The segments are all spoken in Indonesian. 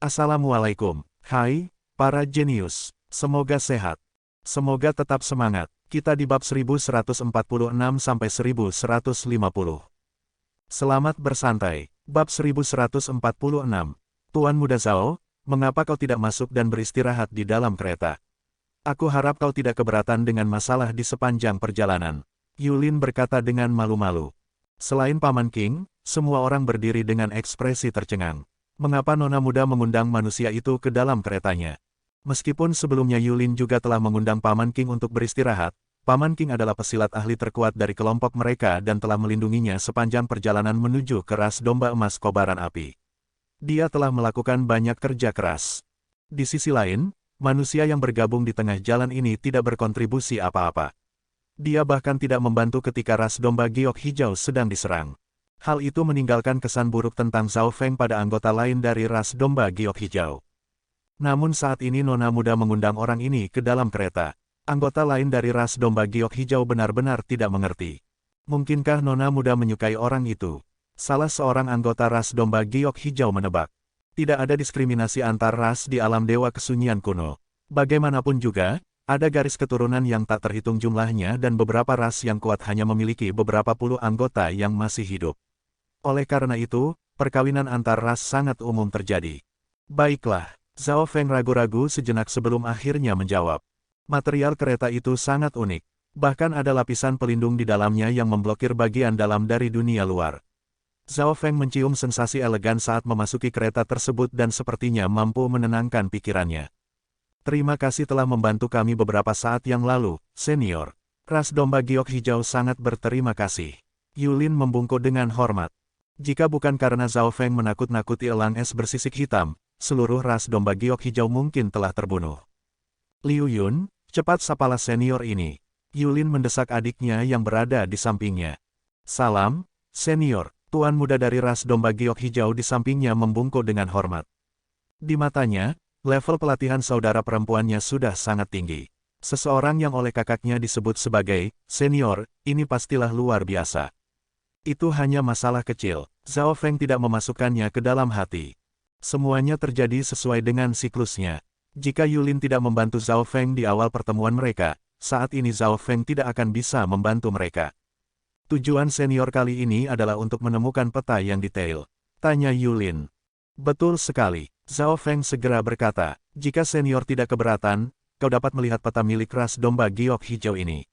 Assalamualaikum. Hai, para jenius. Semoga sehat. Semoga tetap semangat. Kita di bab 1146-1150. Selamat bersantai. Bab 1146. Tuan Muda Zhao, mengapa kau tidak masuk dan beristirahat di dalam kereta? Aku harap kau tidak keberatan dengan masalah di sepanjang perjalanan. Yulin berkata dengan malu-malu. Selain Paman King, semua orang berdiri dengan ekspresi tercengang. Mengapa nona muda mengundang manusia itu ke dalam keretanya? Meskipun sebelumnya Yulin juga telah mengundang Paman King untuk beristirahat, Paman King adalah pesilat ahli terkuat dari kelompok mereka dan telah melindunginya sepanjang perjalanan menuju ke ras domba emas kobaran api. Dia telah melakukan banyak kerja keras. Di sisi lain, manusia yang bergabung di tengah jalan ini tidak berkontribusi apa-apa. Dia bahkan tidak membantu ketika ras domba giok hijau sedang diserang. Hal itu meninggalkan kesan buruk tentang Zhao Feng pada anggota lain dari ras domba giok hijau. Namun saat ini nona muda mengundang orang ini ke dalam kereta. Anggota lain dari ras domba giok hijau benar-benar tidak mengerti. Mungkinkah nona muda menyukai orang itu? Salah seorang anggota ras domba giok hijau menebak. Tidak ada diskriminasi antar ras di alam dewa kesunyian kuno. Bagaimanapun juga, ada garis keturunan yang tak terhitung jumlahnya dan beberapa ras yang kuat hanya memiliki beberapa puluh anggota yang masih hidup. Oleh karena itu, perkawinan antar ras sangat umum terjadi. Baiklah, Zhao Feng ragu-ragu sejenak sebelum akhirnya menjawab. Material kereta itu sangat unik. Bahkan ada lapisan pelindung di dalamnya yang memblokir bagian dalam dari dunia luar. Zhao Feng mencium sensasi elegan saat memasuki kereta tersebut dan sepertinya mampu menenangkan pikirannya. Terima kasih telah membantu kami beberapa saat yang lalu, senior. Ras domba giok hijau sangat berterima kasih. Yulin membungkuk dengan hormat. Jika bukan karena Zhao Feng menakut-nakuti elang es bersisik hitam, seluruh ras domba giok hijau mungkin telah terbunuh. Liu Yun, cepat sapalah senior ini. Yulin mendesak adiknya yang berada di sampingnya. Salam, senior. Tuan muda dari ras domba giok hijau di sampingnya membungkuk dengan hormat. Di matanya, level pelatihan saudara perempuannya sudah sangat tinggi. Seseorang yang oleh kakaknya disebut sebagai senior, ini pastilah luar biasa. Itu hanya masalah kecil. Zhao Feng tidak memasukkannya ke dalam hati. Semuanya terjadi sesuai dengan siklusnya. Jika Yulin tidak membantu Zhao Feng di awal pertemuan mereka, saat ini Zhao Feng tidak akan bisa membantu mereka. Tujuan senior kali ini adalah untuk menemukan peta yang detail. Tanya Yulin. Betul sekali. Zhao Feng segera berkata, jika senior tidak keberatan, kau dapat melihat peta milik ras domba giok hijau ini.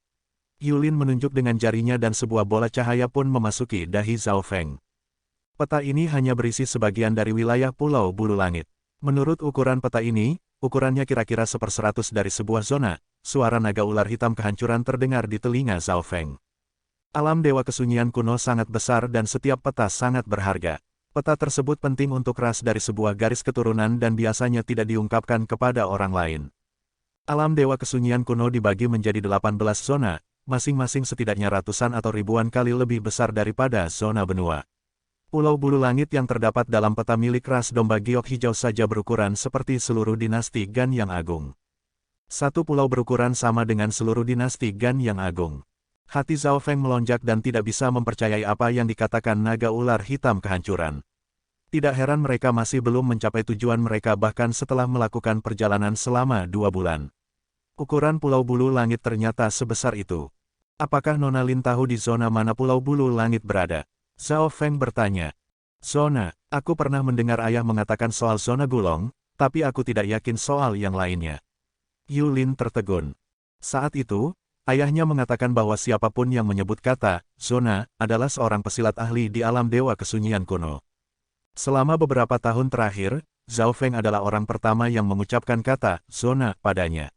Yulin menunjuk dengan jarinya dan sebuah bola cahaya pun memasuki dahi Zhao Feng. Peta ini hanya berisi sebagian dari wilayah Pulau Bulu Langit. Menurut ukuran peta ini, ukurannya kira-kira 1/100 dari sebuah zona. Suara naga ular hitam kehancuran terdengar di telinga Zhao Feng. Alam dewa kesunyian kuno sangat besar dan setiap peta sangat berharga. Peta tersebut penting untuk ras dari sebuah garis keturunan dan biasanya tidak diungkapkan kepada orang lain. Alam dewa kesunyian kuno dibagi menjadi 18 zona, masing-masing setidaknya ratusan atau ribuan kali lebih besar daripada zona benua. Pulau Bulu Langit yang terdapat dalam peta milik ras domba giok hijau saja berukuran seperti seluruh dinasti Gan yang agung. Satu pulau berukuran sama dengan seluruh dinasti Gan yang agung. Hati Zhao Feng melonjak dan tidak bisa mempercayai apa yang dikatakan naga ular hitam kehancuran. Tidak heran mereka masih belum mencapai tujuan mereka bahkan setelah melakukan perjalanan selama 2 bulan. Ukuran Pulau Bulu Langit ternyata sebesar itu. Apakah Nona Lin tahu di zona mana Pulau Bulu Langit berada? Zhao Feng bertanya. Zona, aku pernah mendengar ayah mengatakan soal zona Gulong, tapi aku tidak yakin soal yang lainnya. Yulin tertegun. Saat itu, ayahnya mengatakan bahwa siapapun yang menyebut kata zona adalah seorang pesilat ahli di alam dewa kesunyian kuno. Selama beberapa tahun terakhir, Zhao Feng adalah orang pertama yang mengucapkan kata zona padanya.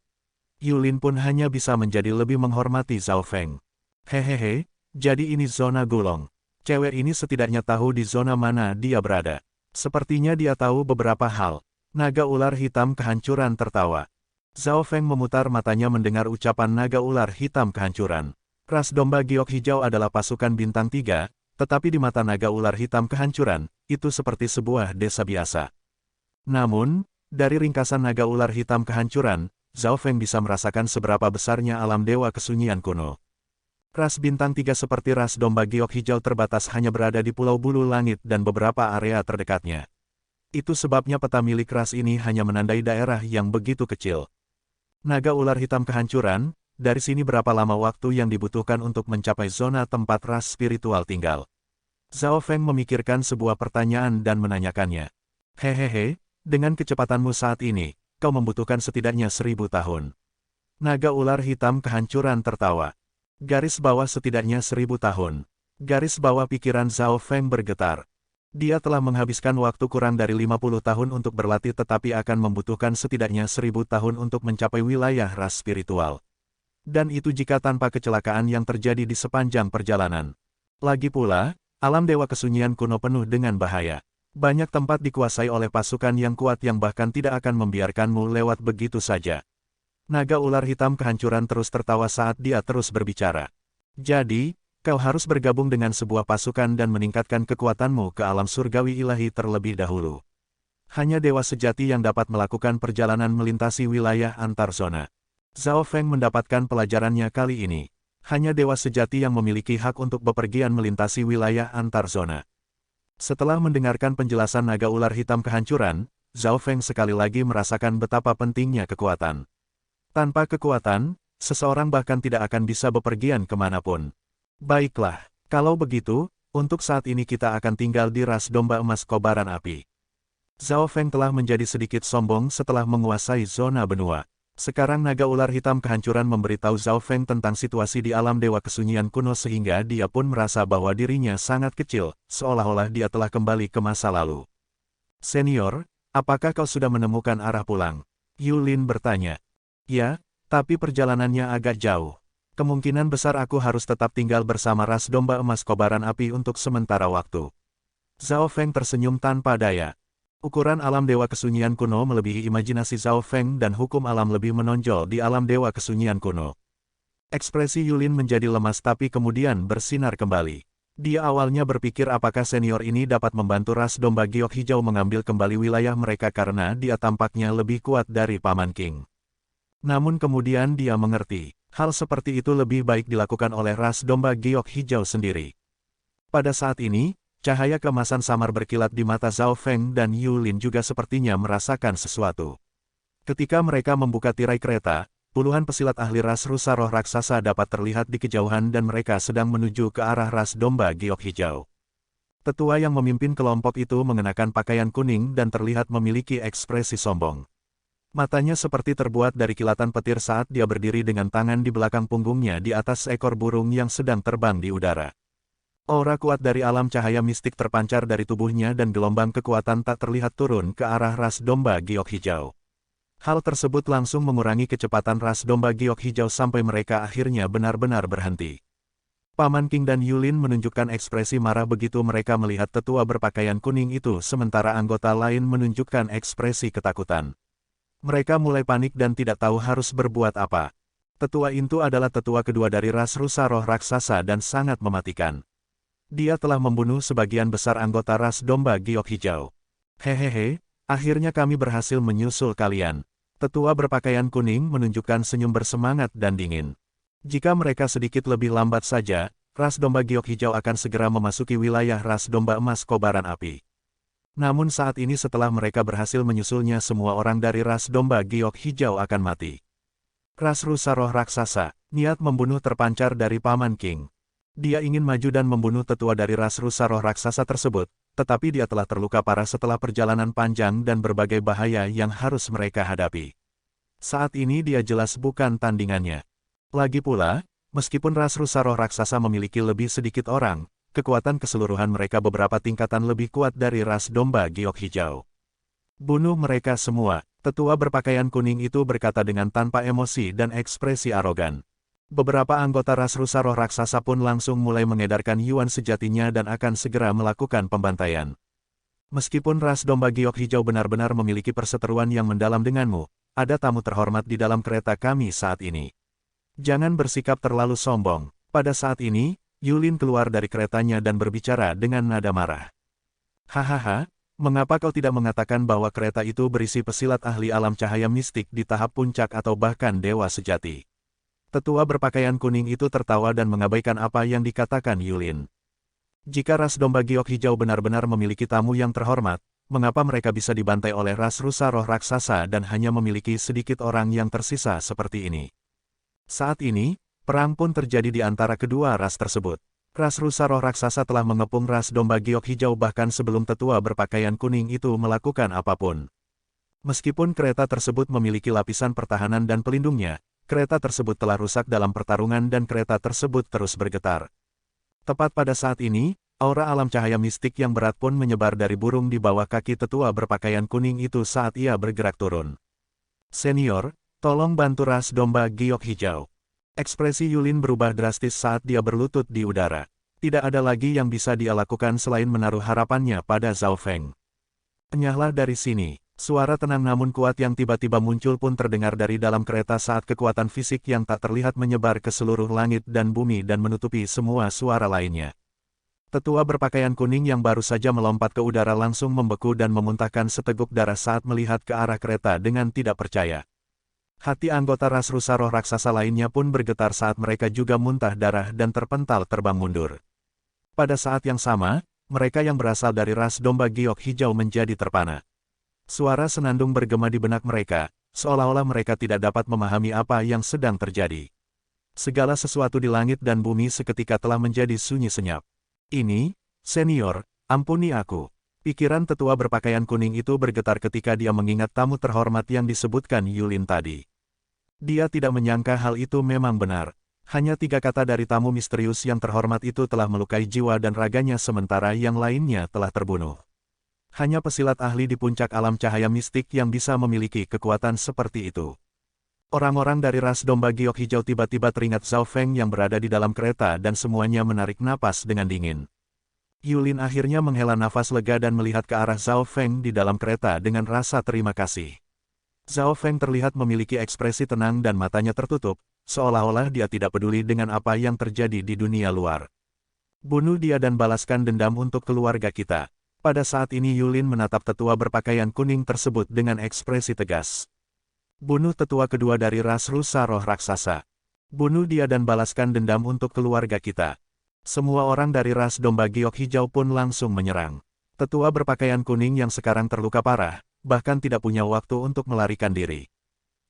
Yulin pun hanya bisa menjadi lebih menghormati Zhao Feng. Hehehe, jadi ini zona Gulong. Cewek ini setidaknya tahu di zona mana dia berada. Sepertinya dia tahu beberapa hal. Naga ular hitam kehancuran tertawa. Zhao Feng memutar matanya mendengar ucapan naga ular hitam kehancuran. Ras domba giok hijau adalah pasukan bintang 3, tetapi di mata naga ular hitam kehancuran, itu seperti sebuah desa biasa. Namun, dari ringkasan naga ular hitam kehancuran, Zhao Feng bisa merasakan seberapa besarnya alam dewa kesunyian kuno. Ras bintang 3 seperti ras domba giok hijau terbatas hanya berada di Pulau Bulu Langit dan beberapa area terdekatnya. Itu sebabnya peta milik ras ini hanya menandai daerah yang begitu kecil. Naga ular hitam kehancuran, dari sini berapa lama waktu yang dibutuhkan untuk mencapai zona tempat ras spiritual tinggal? Zhao Feng memikirkan sebuah pertanyaan dan menanyakannya. Hehehe, dengan kecepatanmu saat ini, kau membutuhkan setidaknya 1000 tahun. Naga ular hitam kehancuran tertawa. Garis bawah setidaknya 1000 tahun. Garis bawah pikiran Zhao Feng bergetar. Dia telah menghabiskan waktu kurang dari 50 tahun untuk berlatih tetapi akan membutuhkan setidaknya 1000 tahun untuk mencapai wilayah ras spiritual. Dan itu jika tanpa kecelakaan yang terjadi di sepanjang perjalanan. Lagi pula, alam dewa kesunyian kuno penuh dengan bahaya. Banyak tempat dikuasai oleh pasukan yang kuat yang bahkan tidak akan membiarkanmu lewat begitu saja. Naga ular hitam kehancuran terus tertawa saat dia terus berbicara. Jadi, kau harus bergabung dengan sebuah pasukan dan meningkatkan kekuatanmu ke alam surgawi ilahi terlebih dahulu. Hanya dewa sejati yang dapat melakukan perjalanan melintasi wilayah antar zona. Zhao Feng mendapatkan pelajarannya kali ini. Hanya dewa sejati yang memiliki hak untuk bepergian melintasi wilayah antar zona. Setelah mendengarkan penjelasan naga ular hitam kehancuran, Zhao Feng sekali lagi merasakan betapa pentingnya kekuatan. Tanpa kekuatan, seseorang bahkan tidak akan bisa bepergian kemanapun. Baiklah, kalau begitu, untuk saat ini kita akan tinggal di ras domba emas kobaran api. Zhao Feng telah menjadi sedikit sombong setelah menguasai zona benua. Sekarang naga ular hitam kehancuran memberitahu Zhao Feng tentang situasi di alam dewa kesunyian kuno sehingga dia pun merasa bahwa dirinya sangat kecil, seolah-olah dia telah kembali ke masa lalu. Senior, apakah kau sudah menemukan arah pulang? Yulin bertanya. Ya, tapi perjalanannya agak jauh. Kemungkinan besar aku harus tetap tinggal bersama ras domba emas kobaran api untuk sementara waktu. Zhao Feng tersenyum tanpa daya. Ukuran alam dewa kesunyian kuno melebihi imajinasi Zhao Feng dan hukum alam lebih menonjol di alam dewa kesunyian kuno. Ekspresi Yulin menjadi lemas tapi kemudian bersinar kembali. Dia awalnya berpikir apakah senior ini dapat membantu ras domba giok hijau mengambil kembali wilayah mereka karena dia tampaknya lebih kuat dari Paman King. Namun kemudian dia mengerti. Hal seperti itu lebih baik dilakukan oleh ras domba giok hijau sendiri. Pada saat ini, cahaya keemasan samar berkilat di mata Zhao Feng dan Yulin juga sepertinya merasakan sesuatu. Ketika mereka membuka tirai kereta, puluhan pesilat ahli ras rusa roh raksasa dapat terlihat di kejauhan dan mereka sedang menuju ke arah ras domba giok hijau. Tetua yang memimpin kelompok itu mengenakan pakaian kuning dan terlihat memiliki ekspresi sombong. Matanya seperti terbuat dari kilatan petir saat dia berdiri dengan tangan di belakang punggungnya di atas seekor burung yang sedang terbang di udara. Aura kuat dari alam cahaya mistik terpancar dari tubuhnya dan gelombang kekuatan tak terlihat turun ke arah ras domba giok hijau. Hal tersebut langsung mengurangi kecepatan ras domba giok hijau sampai mereka akhirnya benar-benar berhenti. Paman King dan Yulin menunjukkan ekspresi marah begitu mereka melihat tetua berpakaian kuning itu sementara anggota lain menunjukkan ekspresi ketakutan. Mereka mulai panik dan tidak tahu harus berbuat apa. Tetua itu adalah tetua kedua dari ras rusa roh raksasa dan sangat mematikan. Dia telah membunuh sebagian besar anggota ras domba giok hijau. Hehehe, akhirnya kami berhasil menyusul kalian. Tetua berpakaian kuning menunjukkan senyum bersemangat dan dingin. Jika mereka sedikit lebih lambat saja, ras domba giok hijau akan segera memasuki wilayah ras domba emas kobaran api. Namun saat ini setelah mereka berhasil menyusulnya semua orang dari ras domba giok hijau akan mati. Ras rusa roh raksasa, niat membunuh terpancar dari Paman King. Dia ingin maju dan membunuh tetua dari ras rusa roh raksasa tersebut, tetapi dia telah terluka parah setelah perjalanan panjang dan berbagai bahaya yang harus mereka hadapi. Saat ini dia jelas bukan tandingannya. Lagi pula, meskipun ras rusa roh raksasa memiliki lebih sedikit orang, kekuatan keseluruhan mereka beberapa tingkatan lebih kuat dari ras domba giok hijau. Bunuh mereka semua, tetua berpakaian kuning itu berkata dengan tanpa emosi dan ekspresi arogan. Beberapa anggota ras rusa roh raksasa pun langsung mulai mengedarkan yuan sejatinya dan akan segera melakukan pembantaian. Meskipun ras domba giok hijau benar-benar memiliki perseteruan yang mendalam denganmu, ada tamu terhormat di dalam kereta kami saat ini. Jangan bersikap terlalu sombong. Pada saat ini, Yulin keluar dari keretanya dan berbicara dengan nada marah. Hahaha, mengapa kau tidak mengatakan bahwa kereta itu berisi pesilat ahli alam cahaya mistik di tahap puncak atau bahkan dewa sejati? Tetua berpakaian kuning itu tertawa dan mengabaikan apa yang dikatakan Yulin. Jika ras domba giok hijau benar-benar memiliki tamu yang terhormat, mengapa mereka bisa dibantai oleh ras rusa roh raksasa dan hanya memiliki sedikit orang yang tersisa seperti ini. Saat ini, perang pun terjadi di antara kedua ras tersebut. Ras rusa roh raksasa telah mengepung ras domba giok hijau bahkan sebelum tetua berpakaian kuning itu melakukan apapun. Meskipun kereta tersebut memiliki lapisan pertahanan dan pelindungnya, kereta tersebut telah rusak dalam pertarungan dan kereta tersebut terus bergetar. Tepat pada saat ini, aura alam cahaya mistik yang berat pun menyebar dari burung di bawah kaki tetua berpakaian kuning itu saat ia bergerak turun. "Senior, tolong bantu ras domba giok hijau." Ekspresi Yulin berubah drastis saat dia berlutut di udara. Tidak ada lagi yang bisa dia lakukan selain menaruh harapannya pada Zhao Feng. "Enyahlah dari sini." Suara tenang namun kuat yang tiba-tiba muncul pun terdengar dari dalam kereta saat kekuatan fisik yang tak terlihat menyebar ke seluruh langit dan bumi dan menutupi semua suara lainnya. Tetua berpakaian kuning yang baru saja melompat ke udara langsung membeku dan memuntahkan seteguk darah saat melihat ke arah kereta dengan tidak percaya. Hati anggota ras rusa roh raksasa lainnya pun bergetar saat mereka juga muntah darah dan terpental terbang mundur. Pada saat yang sama, mereka yang berasal dari ras domba giok hijau menjadi terpana. Suara senandung bergema di benak mereka, seolah-olah mereka tidak dapat memahami apa yang sedang terjadi. Segala sesuatu di langit dan bumi seketika telah menjadi sunyi senyap. "Ini, senior, ampuni aku." Pikiran tetua berpakaian kuning itu bergetar ketika dia mengingat tamu terhormat yang disebutkan Yulin tadi. Dia tidak menyangka hal itu memang benar. Hanya 3 kata dari tamu misterius yang terhormat itu telah melukai jiwa dan raganya sementara yang lainnya telah terbunuh. Hanya pesilat ahli di puncak alam cahaya mistik yang bisa memiliki kekuatan seperti itu. Orang-orang dari ras domba giok hijau tiba-tiba teringat Zhao Feng yang berada di dalam kereta dan semuanya menarik napas dengan dingin. Yulin akhirnya menghela nafas lega dan melihat ke arah Zhao Feng di dalam kereta dengan rasa terima kasih. Zhao Feng terlihat memiliki ekspresi tenang dan matanya tertutup, seolah-olah dia tidak peduli dengan apa yang terjadi di dunia luar. "Bunuh dia dan balaskan dendam untuk keluarga kita." Pada saat ini Yulin menatap tetua berpakaian kuning tersebut dengan ekspresi tegas. "Bunuh tetua kedua dari ras rusa roh raksasa. Bunuh dia dan balaskan dendam untuk keluarga kita." Semua orang dari ras domba giok hijau pun langsung menyerang. Tetua berpakaian kuning yang sekarang terluka parah, bahkan tidak punya waktu untuk melarikan diri.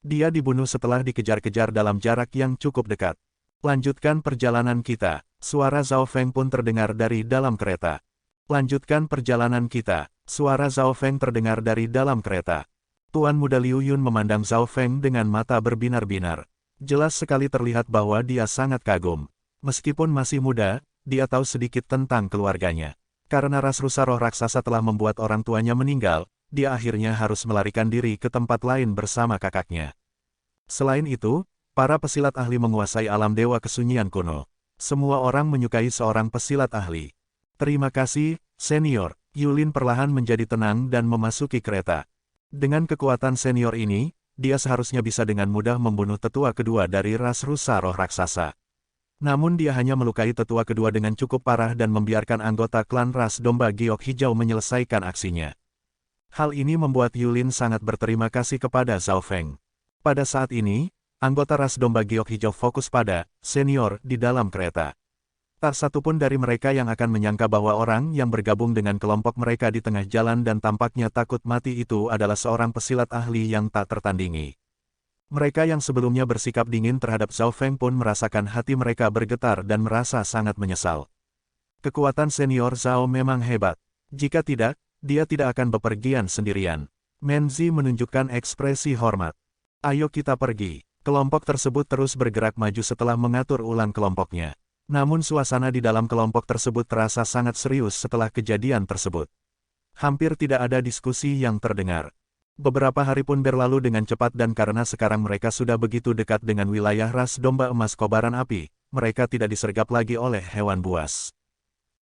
Dia dibunuh setelah dikejar-kejar dalam jarak yang cukup dekat. "Lanjutkan perjalanan kita." Suara Zhao Feng pun terdengar dari dalam kereta. "Lanjutkan perjalanan kita." Suara Zhao Feng terdengar dari dalam kereta. Tuan Muda Liu Yun memandang Zhao Feng dengan mata berbinar-binar. Jelas sekali terlihat bahwa dia sangat kagum. Meskipun masih muda, dia tahu sedikit tentang keluarganya. Karena ras rusa roh raksasa telah membuat orang tuanya meninggal, dia akhirnya harus melarikan diri ke tempat lain bersama kakaknya. Selain itu, para pesilat ahli menguasai alam dewa kesunyian kuno. Semua orang menyukai seorang pesilat ahli. "Terima kasih, senior." Yulin perlahan menjadi tenang dan memasuki kereta. Dengan kekuatan senior ini, dia seharusnya bisa dengan mudah membunuh tetua kedua dari ras rusa roh raksasa. Namun dia hanya melukai tetua kedua dengan cukup parah dan membiarkan anggota klan ras domba giok hijau menyelesaikan aksinya. Hal ini membuat Yulin sangat berterima kasih kepada Zhao Feng. Pada saat ini, anggota ras domba giok hijau fokus pada senior di dalam kereta. Tak satu pun dari mereka yang akan menyangka bahwa orang yang bergabung dengan kelompok mereka di tengah jalan dan tampaknya takut mati itu adalah seorang pesilat ahli yang tak tertandingi. Mereka yang sebelumnya bersikap dingin terhadap Zhao Feng pun merasakan hati mereka bergetar dan merasa sangat menyesal. Kekuatan senior Zhao memang hebat. Jika tidak, dia tidak akan bepergian sendirian. Menzi menunjukkan ekspresi hormat. "Ayo kita pergi." Kelompok tersebut terus bergerak maju setelah mengatur ulang kelompoknya. Namun suasana di dalam kelompok tersebut terasa sangat serius setelah kejadian tersebut. Hampir tidak ada diskusi yang terdengar. Beberapa hari pun berlalu dengan cepat dan karena sekarang mereka sudah begitu dekat dengan wilayah ras domba emas kobaran api, mereka tidak disergap lagi oleh hewan buas.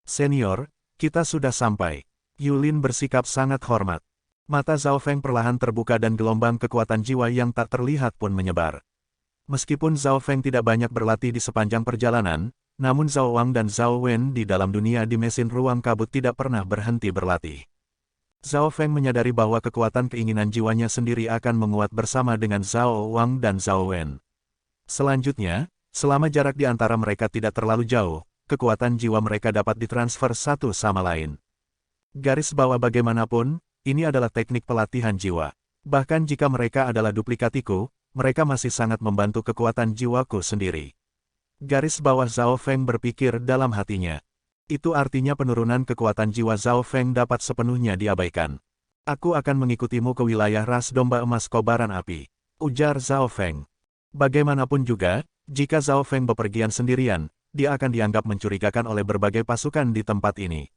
"Senior, kita sudah sampai." Yulin bersikap sangat hormat. Mata Zhao Feng perlahan terbuka dan gelombang kekuatan jiwa yang tak terlihat pun menyebar. Meskipun Zhao Feng tidak banyak berlatih di sepanjang perjalanan, namun Zhao Wang dan Zhao Wen di dalam dunia di mesin ruang kabut tidak pernah berhenti berlatih. Zhao Feng menyadari bahwa kekuatan keinginan jiwanya sendiri akan menguat bersama dengan Zhao Wang dan Zhao Wen. Selanjutnya, selama jarak di antara mereka tidak terlalu jauh, kekuatan jiwa mereka dapat ditransfer satu sama lain. Garis bawah bagaimanapun, ini adalah teknik pelatihan jiwa. Bahkan jika mereka adalah duplikatiku, mereka masih sangat membantu kekuatan jiwaku sendiri. Garis bawah Zhao Feng berpikir dalam hatinya. Itu artinya penurunan kekuatan jiwa Zhao Feng dapat sepenuhnya diabaikan. Aku akan mengikutimu ke wilayah ras domba emas kobaran api, ujar Zhao Feng. Bagaimanapun juga, jika Zhao Feng bepergian sendirian, dia akan dianggap mencurigakan oleh berbagai pasukan di tempat ini.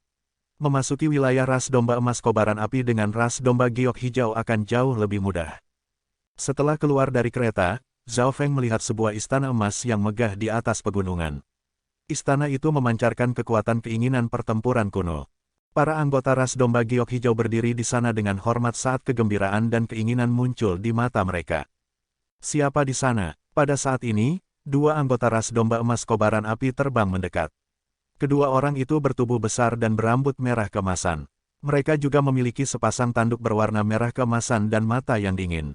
Memasuki wilayah ras domba emas kobaran api dengan ras domba giok hijau akan jauh lebih mudah. Setelah keluar dari kereta, Zhao Feng melihat sebuah istana emas yang megah di atas pegunungan. Istana itu memancarkan kekuatan keinginan pertempuran kuno. Para anggota ras domba giok hijau berdiri di sana dengan hormat saat kegembiraan dan keinginan muncul di mata mereka. Siapa di sana? Pada saat ini, dua anggota ras domba emas kobaran api terbang mendekat. Kedua orang itu bertubuh besar dan berambut merah keemasan. Mereka juga memiliki sepasang tanduk berwarna merah keemasan dan mata yang dingin.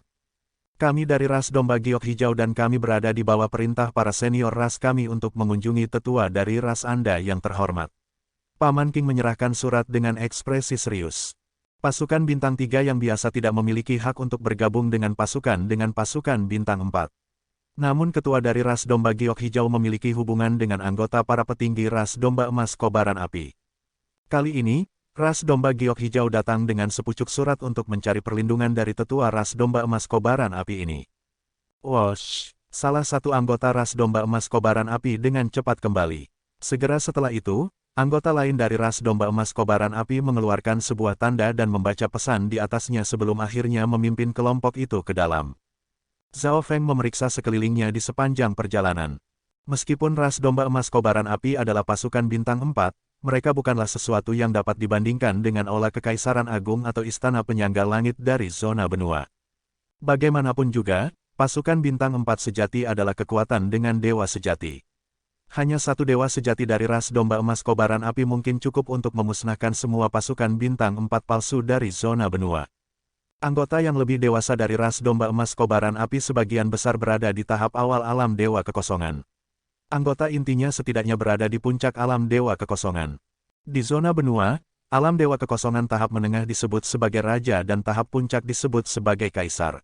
Kami dari ras domba giok hijau dan kami berada di bawah perintah para senior ras kami untuk mengunjungi tetua dari ras Anda yang terhormat. Paman King menyerahkan surat dengan ekspresi serius. Pasukan bintang 3 yang biasa tidak memiliki hak untuk bergabung dengan pasukan bintang 4. Namun ketua dari ras domba giok hijau memiliki hubungan dengan anggota para petinggi ras domba emas kobaran api. Kali ini, ras domba giok hijau datang dengan sepucuk surat untuk mencari perlindungan dari tetua ras domba emas kobaran api ini. Wosh! Salah satu anggota ras domba emas kobaran api dengan cepat kembali. Segera setelah itu, anggota lain dari ras domba emas kobaran api mengeluarkan sebuah tanda dan membaca pesan di atasnya sebelum akhirnya memimpin kelompok itu ke dalam. Zhao Feng memeriksa sekelilingnya di sepanjang perjalanan. Meskipun ras domba emas kobaran api adalah pasukan bintang 4, mereka bukanlah sesuatu yang dapat dibandingkan dengan Aula Kekaisaran Agung atau Istana Penyangga Langit dari zona benua. Bagaimanapun juga, pasukan bintang 4 sejati adalah kekuatan dengan dewa sejati. Hanya satu dewa sejati dari ras domba emas kobaran api mungkin cukup untuk memusnahkan semua pasukan bintang 4 palsu dari zona benua. Anggota yang lebih dewasa dari ras domba emas kobaran api sebagian besar berada di tahap awal alam dewa kekosongan. Anggota intinya setidaknya berada di puncak alam dewa kekosongan. Di zona benua, alam dewa kekosongan tahap menengah disebut sebagai raja dan tahap puncak disebut sebagai kaisar.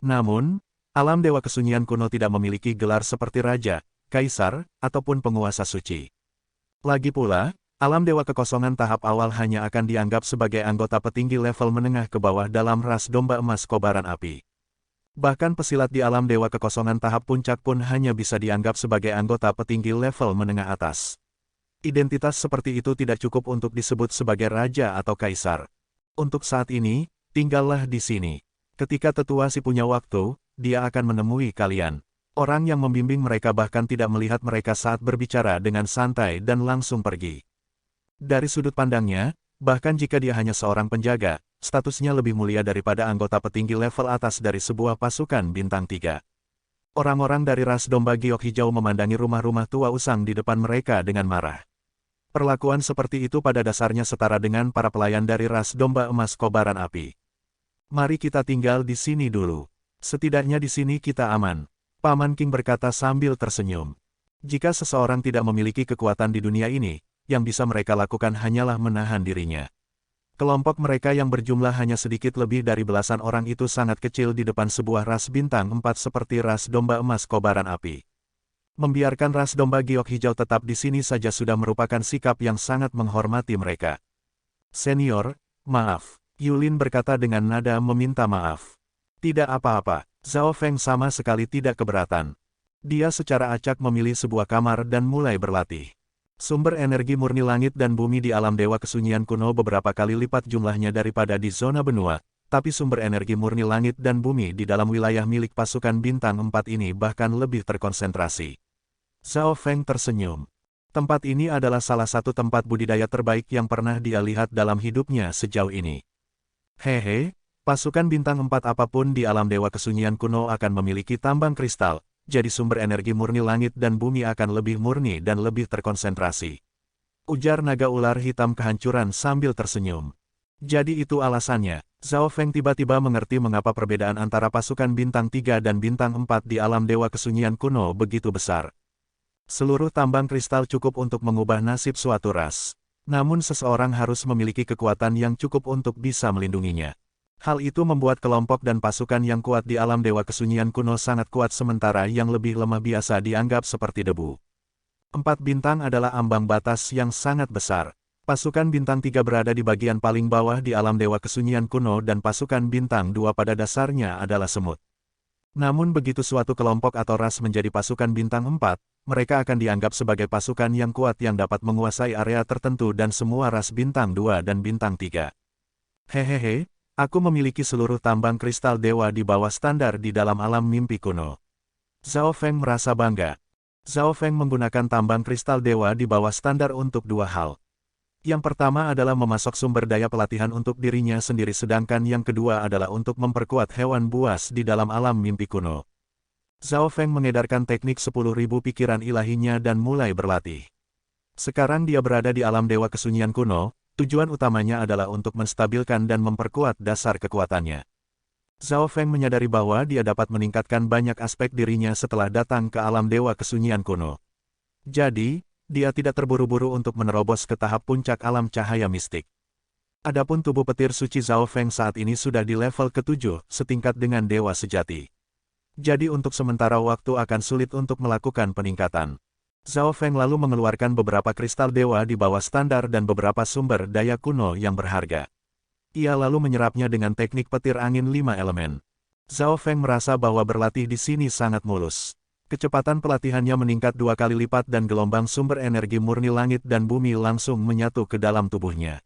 Namun, alam dewa kesunyian kuno tidak memiliki gelar seperti raja, kaisar, ataupun penguasa suci. Lagi pula, alam dewa kekosongan tahap awal hanya akan dianggap sebagai anggota petinggi level menengah ke bawah dalam ras domba emas kobaran api. Bahkan pesilat di alam dewa kekosongan tahap puncak pun hanya bisa dianggap sebagai anggota petinggi level menengah atas. Identitas seperti itu tidak cukup untuk disebut sebagai raja atau kaisar. Untuk saat ini, tinggallah di sini. Ketika tetua si punya waktu, dia akan menemui kalian. Orang yang membimbing mereka bahkan tidak melihat mereka saat berbicara dengan santai dan langsung pergi. Dari sudut pandangnya, bahkan jika dia hanya seorang penjaga, statusnya lebih mulia daripada anggota petinggi level atas dari sebuah pasukan bintang 3. Orang-orang dari ras domba giok hijau memandangi rumah-rumah tua usang di depan mereka dengan marah. Perlakuan seperti itu pada dasarnya setara dengan para pelayan dari ras domba emas kobaran api. Mari kita tinggal di sini dulu. Setidaknya di sini kita aman, Paman King berkata sambil tersenyum. Jika seseorang tidak memiliki kekuatan di dunia ini, yang bisa mereka lakukan hanyalah menahan dirinya. Kelompok mereka yang berjumlah hanya sedikit lebih dari belasan orang itu sangat kecil di depan sebuah ras bintang 4 seperti ras domba emas kobaran api. Membiarkan ras domba giok hijau tetap di sini saja sudah merupakan sikap yang sangat menghormati mereka. Senior, maaf, Yulin berkata dengan nada meminta maaf. Tidak apa-apa, Zhao Feng sama sekali tidak keberatan. Dia secara acak memilih sebuah kamar dan mulai berlatih. Sumber energi murni langit dan bumi di alam dewa kesunyian kuno beberapa kali lipat jumlahnya daripada di zona benua, tapi sumber energi murni langit dan bumi di dalam wilayah milik pasukan bintang 4 ini bahkan lebih terkonsentrasi. Zhao Feng tersenyum. Tempat ini adalah salah satu tempat budidaya terbaik yang pernah dia lihat dalam hidupnya sejauh ini. Hehe, pasukan bintang 4 apapun di alam dewa kesunyian kuno akan memiliki tambang kristal. Jadi sumber energi murni langit dan bumi akan lebih murni dan lebih terkonsentrasi. Ujar naga ular hitam kehancuran sambil tersenyum. Jadi itu alasannya, Zhao Feng tiba-tiba mengerti mengapa perbedaan antara pasukan bintang 3 dan bintang 4 di alam dewa kesunyian kuno begitu besar. Seluruh tambang kristal cukup untuk mengubah nasib suatu ras. Namun seseorang harus memiliki kekuatan yang cukup untuk bisa melindunginya. Hal itu membuat kelompok dan pasukan yang kuat di alam dewa kesunyian kuno sangat kuat sementara yang lebih lemah biasa dianggap seperti debu. 4 bintang adalah ambang batas yang sangat besar. Pasukan bintang 3 berada di bagian paling bawah di alam dewa kesunyian kuno dan pasukan bintang 2 pada dasarnya adalah semut. Namun begitu suatu kelompok atau ras menjadi pasukan bintang 4, mereka akan dianggap sebagai pasukan yang kuat yang dapat menguasai area tertentu dan semua ras bintang 2 dan bintang 3. Hehehe. Aku memiliki seluruh tambang kristal dewa di bawah standar di dalam alam mimpi kuno. Zhao Feng merasa bangga. Zhao Feng menggunakan tambang kristal dewa di bawah standar untuk 2 hal. Yang pertama adalah memasok sumber daya pelatihan untuk dirinya sendiri sedangkan yang kedua adalah untuk memperkuat hewan buas di dalam alam mimpi kuno. Zhao Feng mengedarkan teknik 10.000 pikiran ilahinya dan mulai berlatih. Sekarang dia berada di alam dewa kesunyian kuno. Tujuan utamanya adalah untuk menstabilkan dan memperkuat dasar kekuatannya. Zhao Feng menyadari bahwa dia dapat meningkatkan banyak aspek dirinya setelah datang ke alam dewa kesunyian kuno. Jadi, dia tidak terburu-buru untuk menerobos ke tahap puncak alam cahaya mistik. Adapun tubuh petir suci Zhao Feng saat ini sudah di level ke-7, setingkat dengan dewa sejati. Jadi untuk sementara waktu akan sulit untuk melakukan peningkatan. Zhao Feng lalu mengeluarkan beberapa kristal dewa di bawah standar dan beberapa sumber daya kuno yang berharga. Ia lalu menyerapnya dengan teknik petir angin 5 elemen. Zhao Feng merasa bahwa berlatih di sini sangat mulus. Kecepatan pelatihannya meningkat 2 kali lipat dan gelombang sumber energi murni langit dan bumi langsung menyatu ke dalam tubuhnya.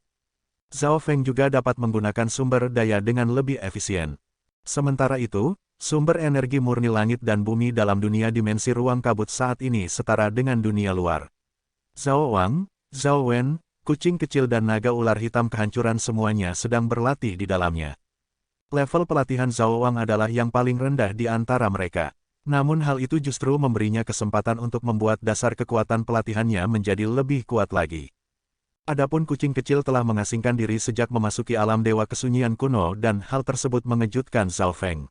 Zhao Feng juga dapat menggunakan sumber daya dengan lebih efisien. Sementara itu, sumber energi murni langit dan bumi dalam dunia dimensi ruang kabut saat ini setara dengan dunia luar. Zhao Wang, Zhao Wen, kucing kecil dan naga ular hitam kehancuran semuanya sedang berlatih di dalamnya. Level pelatihan Zhao Wang adalah yang paling rendah di antara mereka. Namun hal itu justru memberinya kesempatan untuk membuat dasar kekuatan pelatihannya menjadi lebih kuat lagi. Adapun kucing kecil telah mengasingkan diri sejak memasuki alam dewa kesunyian kuno dan hal tersebut mengejutkan Zhao Feng.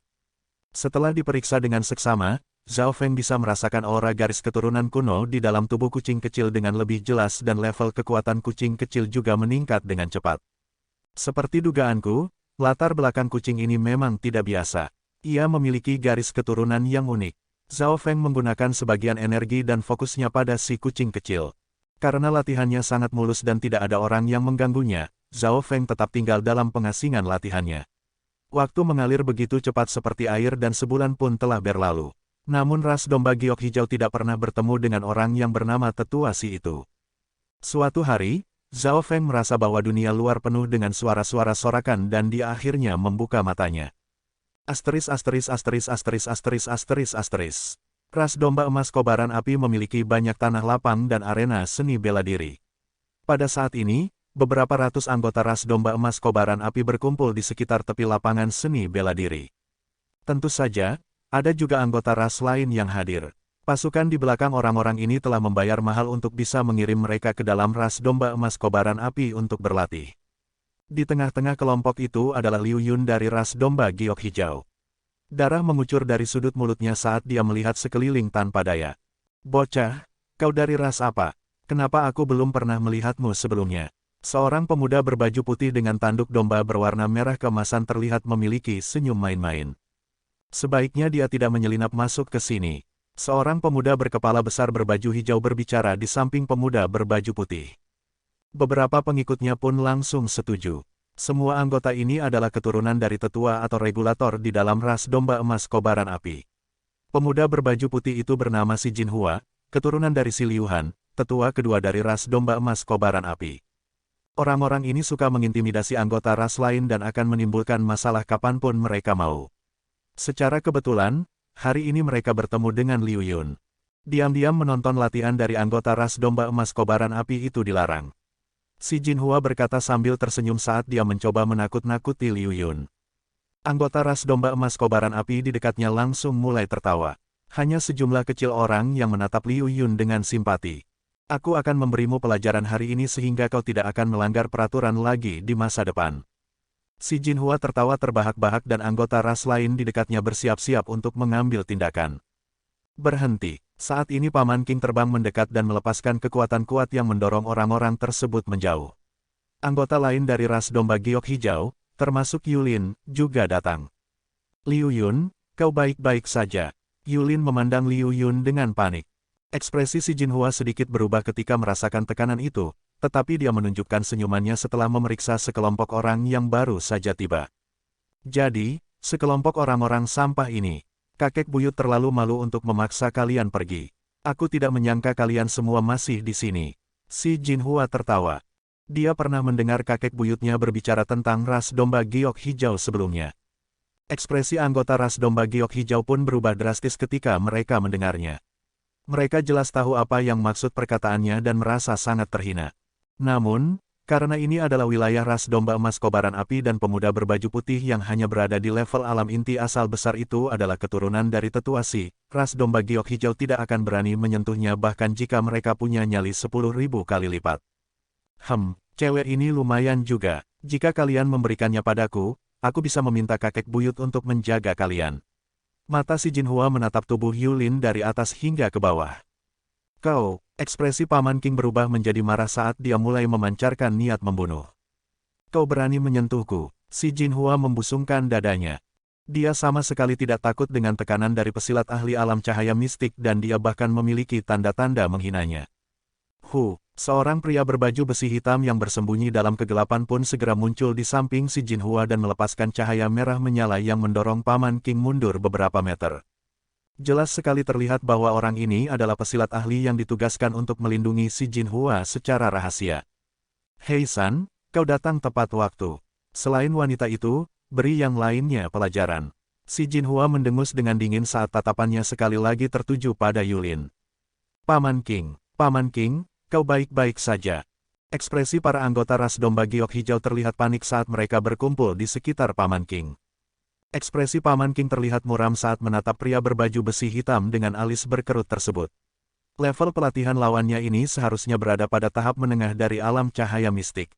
Setelah diperiksa dengan seksama, Zhao Feng bisa merasakan aura garis keturunan kuno di dalam tubuh kucing kecil dengan lebih jelas dan level kekuatan kucing kecil juga meningkat dengan cepat. Seperti dugaanku, latar belakang kucing ini memang tidak biasa. Ia memiliki garis keturunan yang unik. Zhao Feng menggunakan sebagian energi dan fokusnya pada si kucing kecil. Karena latihannya sangat mulus dan tidak ada orang yang mengganggunya, Zhao Feng tetap tinggal dalam pengasingan latihannya. Waktu mengalir begitu cepat seperti air dan sebulan pun telah berlalu. Namun ras domba giok hijau tidak pernah bertemu dengan orang yang bernama tetua si itu. Suatu hari, Zhao Feng merasa bahwa dunia luar penuh dengan suara-suara sorakan dan dia akhirnya membuka matanya. Asteris asteris asteris asteris asteris asteris asteris. Ras domba emas kobaran api memiliki banyak tanah lapang dan arena seni bela diri. Pada saat ini, beberapa ratus anggota ras domba emas kobaran api berkumpul di sekitar tepi lapangan seni bela diri. Tentu saja, ada juga anggota ras lain yang hadir. Pasukan di belakang orang-orang ini telah membayar mahal untuk bisa mengirim mereka ke dalam ras domba emas kobaran api untuk berlatih. Di tengah-tengah kelompok itu adalah Liu Yun dari ras domba giok hijau. Darah mengucur dari sudut mulutnya saat dia melihat sekeliling tanpa daya. "Bocah, kau dari ras apa? Kenapa aku belum pernah melihatmu sebelumnya?" Seorang pemuda berbaju putih dengan tanduk domba berwarna merah keemasan terlihat memiliki senyum main-main. Sebaiknya dia tidak menyelinap masuk ke sini. Seorang pemuda berkepala besar berbaju hijau berbicara di samping pemuda berbaju putih. Beberapa pengikutnya pun langsung setuju. Semua anggota ini adalah keturunan dari tetua atau regulator di dalam ras domba emas kobaran api. Pemuda berbaju putih itu bernama Si Jinhua, keturunan dari Si Liuhan, tetua kedua dari ras domba emas kobaran api. Orang-orang ini suka mengintimidasi anggota ras lain dan akan menimbulkan masalah kapanpun mereka mau. Secara kebetulan, hari ini mereka bertemu dengan Liu Yun. Diam-diam menonton latihan dari anggota ras domba emas kobaran api itu dilarang. Si Jinhua berkata sambil tersenyum saat dia mencoba menakut-nakuti Liu Yun. Anggota ras domba emas kobaran api di dekatnya langsung mulai tertawa. Hanya sejumlah kecil orang yang menatap Liu Yun dengan simpati. "Aku akan memberimu pelajaran hari ini sehingga kau tidak akan melanggar peraturan lagi di masa depan." Si Jinhua tertawa terbahak-bahak dan anggota ras lain di dekatnya bersiap-siap untuk mengambil tindakan. "Berhenti." Saat ini Paman King terbang mendekat dan melepaskan kekuatan kuat yang mendorong orang-orang tersebut menjauh. Anggota lain dari ras domba giok hijau, termasuk Yulin, juga datang. Liu Yun, kau baik-baik saja. Yulin memandang Liu Yun dengan panik. Ekspresi si Jinhua sedikit berubah ketika merasakan tekanan itu, tetapi dia menunjukkan senyumannya setelah memeriksa sekelompok orang yang baru saja tiba. Jadi, sekelompok orang-orang sampah ini. Kakek buyut terlalu malu untuk memaksa kalian pergi. Aku tidak menyangka kalian semua masih di sini. Si Jinhua tertawa. Dia pernah mendengar kakek buyutnya berbicara tentang ras domba giok hijau sebelumnya. Ekspresi anggota ras domba giok hijau pun berubah drastis ketika mereka mendengarnya. Mereka jelas tahu apa yang maksud perkataannya dan merasa sangat terhina. Namun, karena ini adalah wilayah ras domba emas kobaran api dan pemuda berbaju putih yang hanya berada di level alam inti asal besar itu adalah keturunan dari tetua si, ras domba giok hijau tidak akan berani menyentuhnya bahkan jika mereka punya nyali 10.000 kali lipat. Cewek ini lumayan juga. Jika kalian memberikannya padaku, aku bisa meminta kakek buyut untuk menjaga kalian. Mata si Jinhua menatap tubuh Yulin dari atas hingga ke bawah. Kau, ekspresi Paman King berubah menjadi marah saat dia mulai memancarkan niat membunuh. Kau berani menyentuhku, si Jinhua membusungkan dadanya. Dia sama sekali tidak takut dengan tekanan dari pesilat ahli alam cahaya mistik dan dia bahkan memiliki tanda-tanda menghinanya. Seorang pria berbaju besi hitam yang bersembunyi dalam kegelapan pun segera muncul di samping si Jinhua dan melepaskan cahaya merah menyala yang mendorong Paman King mundur beberapa meter. Jelas sekali terlihat bahwa orang ini adalah pesilat ahli yang ditugaskan untuk melindungi si Jinhua secara rahasia. Hei San, kau datang tepat waktu. Selain wanita itu, beri yang lainnya pelajaran. Si Jinhua mendengus dengan dingin saat tatapannya sekali lagi tertuju pada Yulin. Paman King, kau baik-baik saja. Ekspresi para anggota ras domba giok hijau terlihat panik saat mereka berkumpul di sekitar Paman King. Ekspresi Paman King terlihat muram saat menatap pria berbaju besi hitam dengan alis berkerut tersebut. Level pelatihan lawannya ini seharusnya berada pada tahap menengah dari alam cahaya mistik.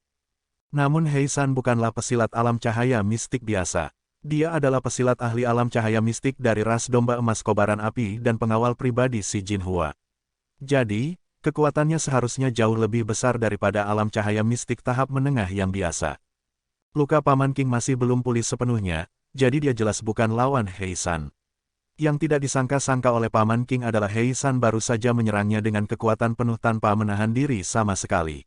Namun Hei San bukanlah pesilat alam cahaya mistik biasa. Dia adalah pesilat ahli alam cahaya mistik dari ras domba emas kobaran api dan pengawal pribadi si Jinhua. Jadi, kekuatannya seharusnya jauh lebih besar daripada alam cahaya mistik tahap menengah yang biasa. Luka Paman King masih belum pulih sepenuhnya, jadi dia jelas bukan lawan Hei San. Yang tidak disangka-sangka oleh Paman King adalah Hei San baru saja menyerangnya dengan kekuatan penuh tanpa menahan diri sama sekali.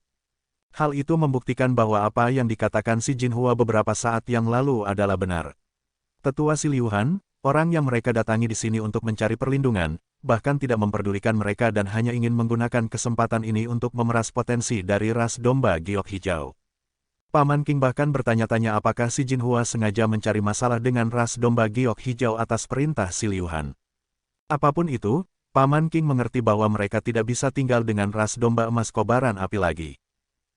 Hal itu membuktikan bahwa apa yang dikatakan si Jinhua beberapa saat yang lalu adalah benar. Tetua si Liu Han, orang yang mereka datangi di sini untuk mencari perlindungan, bahkan tidak memperdulikan mereka dan hanya ingin menggunakan kesempatan ini untuk memeras potensi dari ras domba giok hijau. Paman King bahkan bertanya-tanya apakah si Jinhua sengaja mencari masalah dengan ras domba giok hijau atas perintah si Liu Han. Apapun itu, Paman King mengerti bahwa mereka tidak bisa tinggal dengan ras domba emas kobaran api lagi.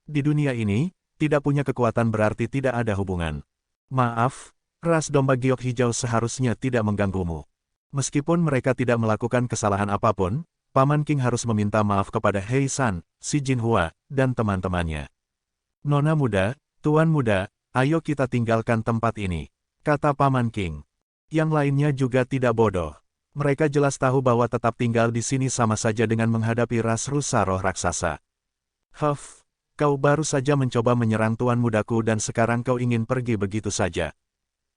Di dunia ini, tidak punya kekuatan berarti tidak ada hubungan. Maaf, ras domba giok hijau seharusnya tidak mengganggumu. Meskipun mereka tidak melakukan kesalahan apapun, Paman King harus meminta maaf kepada Hei San, si Jinhua, dan teman-temannya. Nona muda, Tuan muda, ayo kita tinggalkan tempat ini, kata Paman King. Yang lainnya juga tidak bodoh. Mereka jelas tahu bahwa tetap tinggal di sini sama saja dengan menghadapi ras rusa roh raksasa. Kau baru saja mencoba menyerang tuan mudaku dan sekarang kau ingin pergi begitu saja.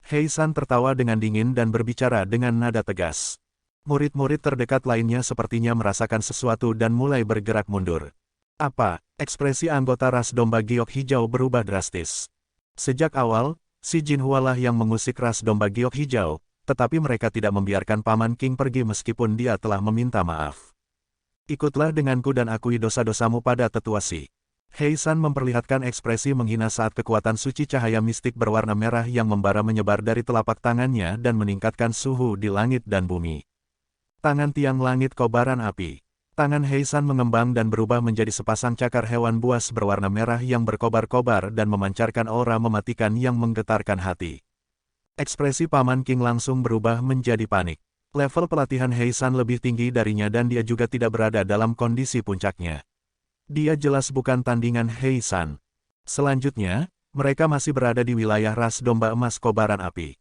Hei San tertawa dengan dingin dan berbicara dengan nada tegas. Murid-murid terdekat lainnya sepertinya merasakan sesuatu dan mulai bergerak mundur. Apa? Ekspresi anggota ras domba giok hijau berubah drastis. Sejak awal, si Jinhua lah yang mengusik ras domba giok hijau, tetapi mereka tidak membiarkan Paman King pergi meskipun dia telah meminta maaf. Ikutlah denganku dan akui dosa-dosamu pada tetua si. Hei San memperlihatkan ekspresi menghina saat kekuatan suci cahaya mistik berwarna merah yang membara menyebar dari telapak tangannya dan meningkatkan suhu di langit dan bumi. Tangan tiang langit kobaran api. Tangan Hei San mengembang dan berubah menjadi sepasang cakar hewan buas berwarna merah yang berkobar-kobar dan memancarkan aura mematikan yang menggetarkan hati. Ekspresi Paman King langsung berubah menjadi panik. Level pelatihan Hei San lebih tinggi darinya dan dia juga tidak berada dalam kondisi puncaknya. Dia jelas bukan tandingan Hei San. Selanjutnya, mereka masih berada di wilayah ras domba emas kobaran api.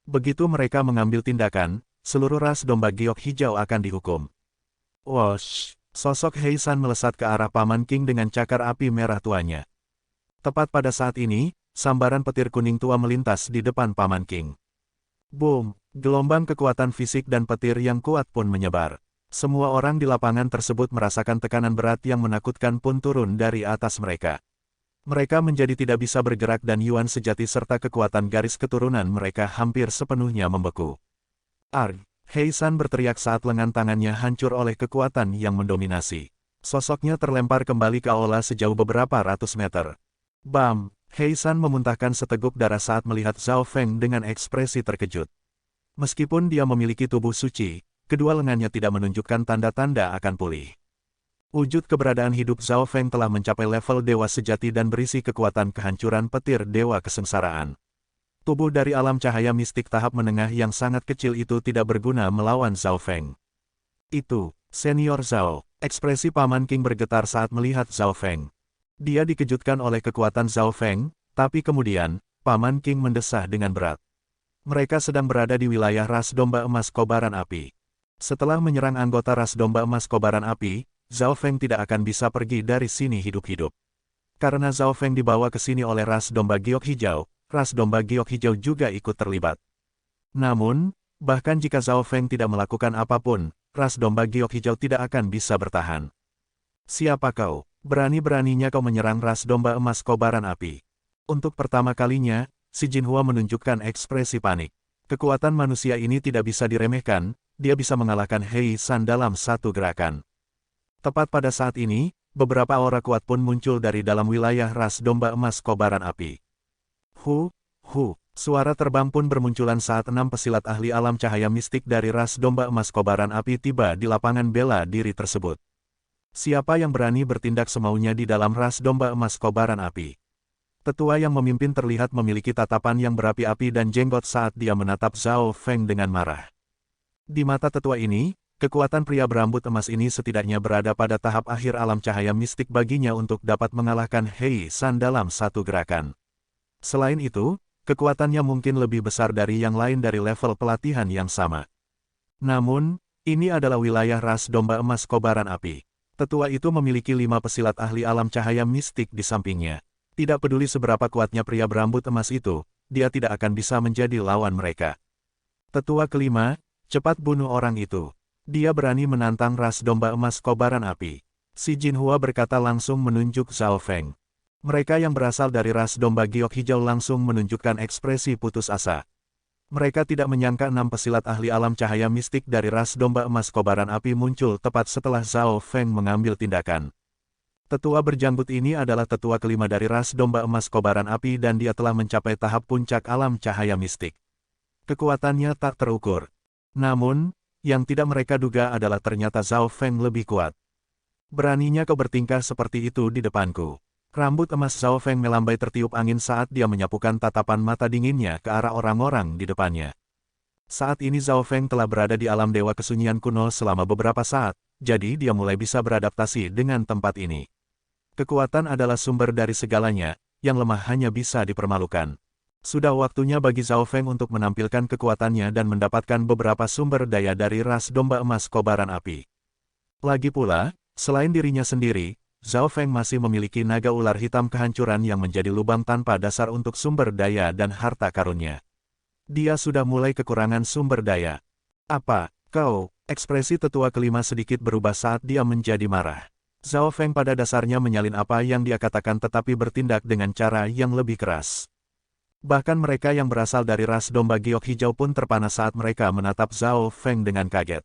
Begitu mereka mengambil tindakan, seluruh ras domba giok hijau akan dihukum. Wosh! Sosok Heisan melesat ke arah Paman King dengan cakar api merah tuanya. Tepat pada saat ini, sambaran petir kuning tua melintas di depan Paman King. Boom! Gelombang kekuatan fisik dan petir yang kuat pun menyebar. Semua orang di lapangan tersebut merasakan tekanan berat yang menakutkan pun turun dari atas mereka. Mereka menjadi tidak bisa bergerak dan Yuan sejati serta kekuatan garis keturunan mereka hampir sepenuhnya membeku. Arg! Heisan berteriak saat lengan tangannya hancur oleh kekuatan yang mendominasi. Sosoknya terlempar kembali ke aula sejauh beberapa ratus meter. Bam! Heisan memuntahkan seteguk darah saat melihat Zhao Feng dengan ekspresi terkejut. Meskipun dia memiliki tubuh suci, kedua lengannya tidak menunjukkan tanda-tanda akan pulih. Wujud keberadaan hidup Zhao Feng telah mencapai level dewa sejati dan berisi kekuatan kehancuran petir dewa kesengsaraan. Tubuh dari alam cahaya mistik tahap menengah yang sangat kecil itu tidak berguna melawan Zhao Feng. Itu, Senior Zhao. Ekspresi Paman King bergetar saat melihat Zhao Feng. Dia dikejutkan oleh kekuatan Zhao Feng, tapi kemudian, Paman King mendesah dengan berat. Mereka sedang berada di wilayah ras domba emas kobaran api. Setelah menyerang anggota ras domba emas kobaran api, Zhao Feng tidak akan bisa pergi dari sini hidup-hidup. Karena Zhao Feng dibawa ke sini oleh ras domba giok hijau, ras domba giok hijau juga ikut terlibat. Namun, bahkan jika Zhao Feng tidak melakukan apapun, ras domba giok hijau tidak akan bisa bertahan. Siapa kau? Berani-beraninya kau menyerang ras domba emas kobaran api. Untuk pertama kalinya, si Jinhua menunjukkan ekspresi panik. Kekuatan manusia ini tidak bisa diremehkan, dia bisa mengalahkan Heisan dalam satu gerakan. Tepat pada saat ini, beberapa aura kuat pun muncul dari dalam wilayah ras domba emas kobaran api. Suara terbang pun bermunculan saat 6 pesilat ahli alam cahaya mistik dari ras domba emas kobaran api tiba di lapangan bela diri tersebut. Siapa yang berani bertindak semaunya di dalam ras domba emas kobaran api? Tetua yang memimpin terlihat memiliki tatapan yang berapi-api dan jenggot saat dia menatap Zhao Feng dengan marah. Di mata tetua ini, kekuatan pria berambut emas ini setidaknya berada pada tahap akhir alam cahaya mistik baginya untuk dapat mengalahkan Heisan dalam satu gerakan. Selain itu, kekuatannya mungkin lebih besar dari yang lain dari level pelatihan yang sama. Namun, ini adalah wilayah ras domba emas kobaran api. Tetua itu memiliki 5 pesilat ahli alam cahaya mistik di sampingnya. Tidak peduli seberapa kuatnya pria berambut emas itu, dia tidak akan bisa menjadi lawan mereka. Tetua kelima, cepat bunuh orang itu. Dia berani menantang ras domba emas kobaran api. Si Jinhua berkata langsung menunjuk Zhao Feng. Mereka yang berasal dari ras domba giok hijau langsung menunjukkan ekspresi putus asa. Mereka tidak menyangka 6 pesilat ahli alam cahaya mistik dari ras domba emas kobaran api muncul tepat setelah Zhao Feng mengambil tindakan. Tetua berjanggut ini adalah tetua kelima dari ras domba emas kobaran api dan dia telah mencapai tahap puncak alam cahaya mistik. Kekuatannya tak terukur. Namun, yang tidak mereka duga adalah ternyata Zhao Feng lebih kuat. Beraninya kau bertingkah seperti itu di depanku. Rambut emas Zhao Feng melambai tertiup angin saat dia menyapukan tatapan mata dinginnya ke arah orang-orang di depannya. Saat ini Zhao Feng telah berada di alam dewa kesunyian kuno selama beberapa saat, jadi dia mulai bisa beradaptasi dengan tempat ini. Kekuatan adalah sumber dari segalanya, yang lemah hanya bisa dipermalukan. Sudah waktunya bagi Zhao Feng untuk menampilkan kekuatannya dan mendapatkan beberapa sumber daya dari ras domba emas kobaran api. Lagi pula, selain dirinya sendiri, Zhao Feng masih memiliki naga ular hitam kehancuran yang menjadi lubang tanpa dasar untuk sumber daya dan harta karunnya. Dia sudah mulai kekurangan sumber daya. Apa, kau? Ekspresi tetua kelima sedikit berubah saat dia menjadi marah. Zhao Feng pada dasarnya menyalin apa yang dia katakan tetapi bertindak dengan cara yang lebih keras. Bahkan mereka yang berasal dari ras domba giok hijau pun terpana saat mereka menatap Zhao Feng dengan kaget.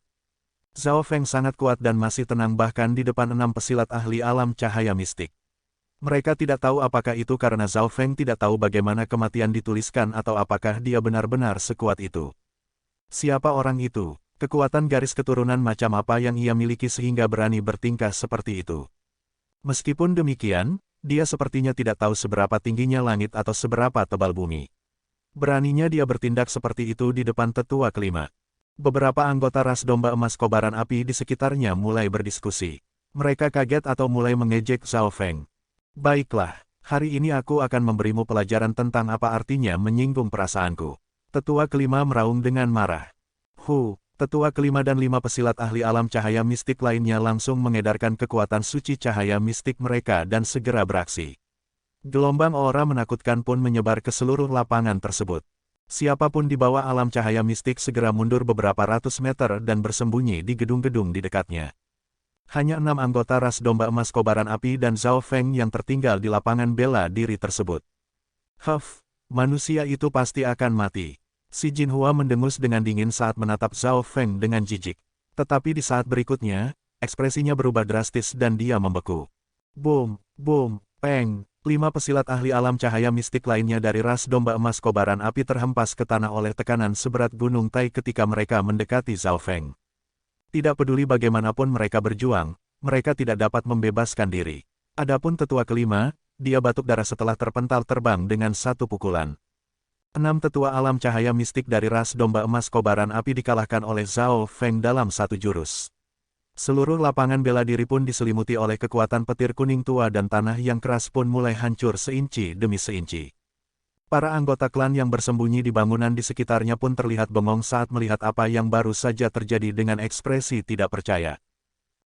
Zhao Feng sangat kuat dan masih tenang bahkan di depan 6 pesilat ahli alam cahaya mistik. Mereka tidak tahu apakah itu karena Zhao Feng tidak tahu bagaimana kematian dituliskan atau apakah dia benar-benar sekuat itu. Siapa orang itu? Kekuatan garis keturunan macam apa yang ia miliki sehingga berani bertingkah seperti itu? Meskipun demikian, dia sepertinya tidak tahu seberapa tingginya langit atau seberapa tebal bumi. Beraninya dia bertindak seperti itu di depan tetua kelima. Beberapa anggota ras domba emas kobaran api di sekitarnya mulai berdiskusi. Mereka kaget atau mulai mengejek Zhao Feng. Baiklah, hari ini aku akan memberimu pelajaran tentang apa artinya menyinggung perasaanku. Tetua kelima meraung dengan marah. Tetua kelima dan 5 pesilat ahli alam cahaya mistik lainnya langsung mengedarkan kekuatan suci cahaya mistik mereka dan segera beraksi. Gelombang aura menakutkan pun menyebar ke seluruh lapangan tersebut. Siapapun di bawah alam cahaya mistik segera mundur beberapa ratus meter dan bersembunyi di gedung-gedung di dekatnya. Hanya 6 anggota ras domba emas kobaran api dan Zhao Feng yang tertinggal di lapangan bela diri tersebut. Huff, manusia itu pasti akan mati. Si Jinhua mendengus dengan dingin saat menatap Zhao Feng dengan jijik. Tetapi di saat berikutnya, ekspresinya berubah drastis dan dia membeku. Boom, boom, peng. 5 pesilat ahli alam cahaya mistik lainnya dari ras domba emas kobaran api terhempas ke tanah oleh tekanan seberat gunung Tai ketika mereka mendekati Zhao Feng. Tidak peduli bagaimanapun mereka berjuang, mereka tidak dapat membebaskan diri. Adapun tetua kelima, dia batuk darah setelah terpental terbang dengan satu pukulan. 6 tetua alam cahaya mistik dari ras domba emas kobaran api dikalahkan oleh Zhao Feng dalam satu jurus. Seluruh lapangan bela diri pun diselimuti oleh kekuatan petir kuning tua dan tanah yang keras pun mulai hancur seinci demi seinci. Para anggota klan yang bersembunyi di bangunan di sekitarnya pun terlihat bengong saat melihat apa yang baru saja terjadi dengan ekspresi tidak percaya.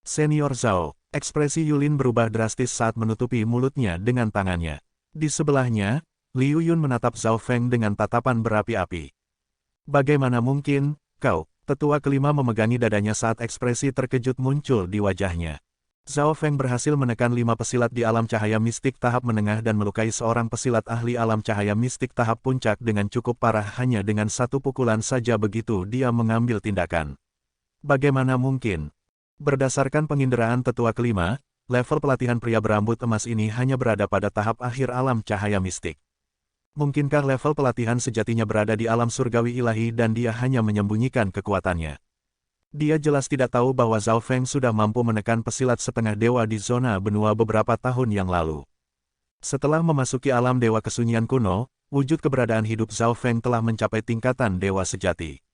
Senior Zhao, ekspresi Yulin berubah drastis saat menutupi mulutnya dengan tangannya. Di sebelahnya, Liu Yun menatap Zhao Feng dengan tatapan berapi-api. Bagaimana mungkin, kau? Tetua kelima memegangi dadanya saat ekspresi terkejut muncul di wajahnya. Zhao Feng berhasil menekan 5 pesilat di alam cahaya mistik tahap menengah dan melukai seorang pesilat ahli alam cahaya mistik tahap puncak dengan cukup parah hanya dengan satu pukulan saja begitu dia mengambil tindakan. Bagaimana mungkin? Berdasarkan penginderaan tetua kelima, level pelatihan pria berambut emas ini hanya berada pada tahap akhir alam cahaya mistik. Mungkinkah level pelatihan sejatinya berada di alam surgawi ilahi dan dia hanya menyembunyikan kekuatannya? Dia jelas tidak tahu bahwa Zhao Feng sudah mampu menekan pesilat setengah dewa di zona benua beberapa tahun yang lalu. Setelah memasuki alam dewa kesunyian kuno, wujud keberadaan hidup Zhao Feng telah mencapai tingkatan dewa sejati.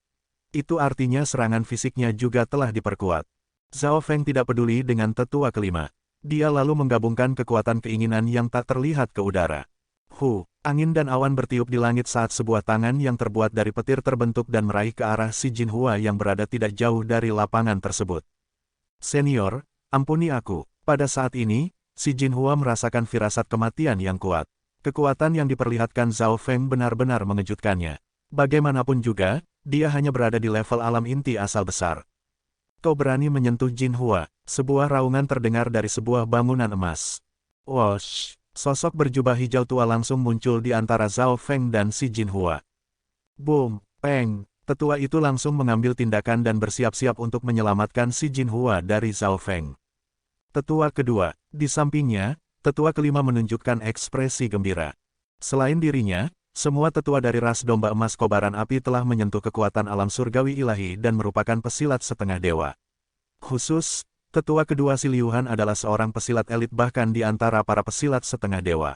Itu artinya serangan fisiknya juga telah diperkuat. Zhao Feng tidak peduli dengan tetua kelima. Dia lalu menggabungkan kekuatan keinginan yang tak terlihat ke udara. Angin dan awan bertiup di langit saat sebuah tangan yang terbuat dari petir terbentuk dan meraih ke arah si Jinhua yang berada tidak jauh dari lapangan tersebut. Senior, ampuni aku. Pada saat ini, si Jinhua merasakan firasat kematian yang kuat. Kekuatan yang diperlihatkan Zhao Feng benar-benar mengejutkannya. Bagaimanapun juga, dia hanya berada di level alam inti asal besar. Kau berani menyentuh Jinhua? Sebuah raungan terdengar dari sebuah bangunan emas. Wosh! Sosok berjubah hijau tua langsung muncul di antara Zhao Feng dan si Jinhua. Boom, peng, tetua itu langsung mengambil tindakan dan bersiap-siap untuk menyelamatkan si Jinhua dari Zhao Feng. Tetua kedua, di sampingnya, tetua kelima menunjukkan ekspresi gembira. Selain dirinya, semua tetua dari ras domba emas kobaran api telah menyentuh kekuatan alam surgawi ilahi dan merupakan pesilat setengah dewa. Khusus, tetua kedua si Liu Han adalah seorang pesilat elit bahkan di antara para pesilat setengah dewa.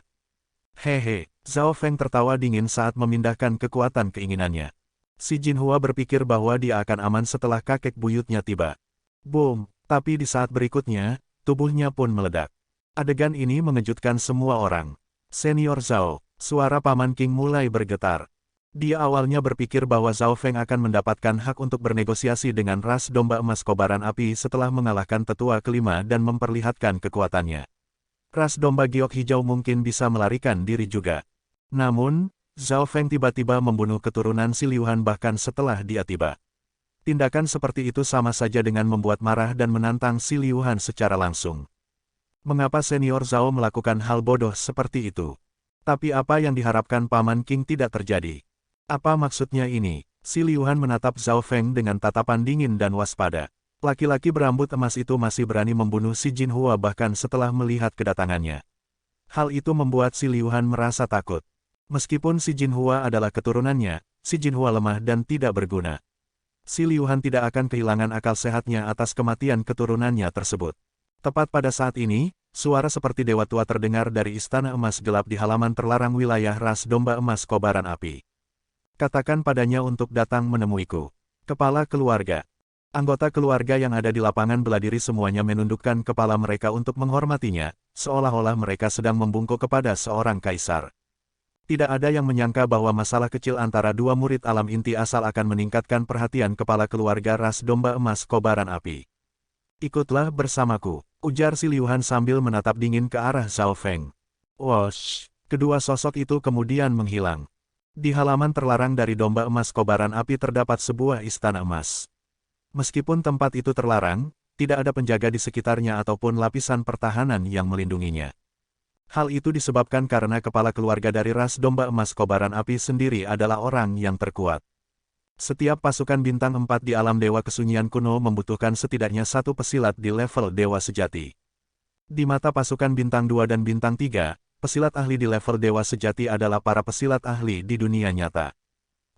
Hehe, Zhao Feng tertawa dingin saat memindahkan kekuatan keinginannya. Si Jinhua berpikir bahwa dia akan aman setelah kakek buyutnya tiba. Boom, tapi di saat berikutnya, tubuhnya pun meledak. Adegan ini mengejutkan semua orang. Senior Zhao, suara Paman King mulai bergetar. Dia awalnya berpikir bahwa Zhao Feng akan mendapatkan hak untuk bernegosiasi dengan ras domba emas kobaran api setelah mengalahkan tetua kelima dan memperlihatkan kekuatannya. Ras domba giok hijau mungkin bisa melarikan diri juga. Namun, Zhao Feng tiba-tiba membunuh keturunan si Liu Han bahkan setelah dia tiba. Tindakan seperti itu sama saja dengan membuat marah dan menantang si Liu Han secara langsung. Mengapa senior Zhao melakukan hal bodoh seperti itu? Tapi apa yang diharapkan Paman King tidak terjadi. Apa maksudnya ini? Si Liu Han menatap Zhao Feng dengan tatapan dingin dan waspada. Laki-laki berambut emas itu masih berani membunuh si Jinhua bahkan setelah melihat kedatangannya. Hal itu membuat si Liu Han merasa takut. Meskipun si Jinhua adalah keturunannya, si Jinhua lemah dan tidak berguna. Si Liu Han tidak akan kehilangan akal sehatnya atas kematian keturunannya tersebut. Tepat pada saat ini, suara seperti dewa tua terdengar dari istana emas gelap di halaman terlarang wilayah ras domba emas kobaran api. Katakan padanya untuk datang menemuiku. Kepala keluarga. Anggota keluarga yang ada di lapangan bela diri semuanya menundukkan kepala mereka untuk menghormatinya, seolah-olah mereka sedang membungkuk kepada seorang kaisar. Tidak ada yang menyangka bahwa masalah kecil antara dua murid alam inti asal akan meningkatkan perhatian kepala keluarga ras domba emas kobaran api. Ikutlah bersamaku, ujar si Liuhan sambil menatap dingin ke arah Zhao Feng. Wosh! Kedua sosok itu kemudian menghilang. Di halaman terlarang dari domba emas kobaran api terdapat sebuah istana emas. Meskipun tempat itu terlarang, tidak ada penjaga di sekitarnya ataupun lapisan pertahanan yang melindunginya. Hal itu disebabkan karena kepala keluarga dari ras domba emas kobaran api sendiri adalah orang yang terkuat. Setiap pasukan bintang 4 di alam dewa kesunyian kuno membutuhkan setidaknya satu pesilat di level dewa sejati. Di mata pasukan bintang 2 dan bintang 3, pesilat ahli di level dewa sejati adalah para pesilat ahli di dunia nyata.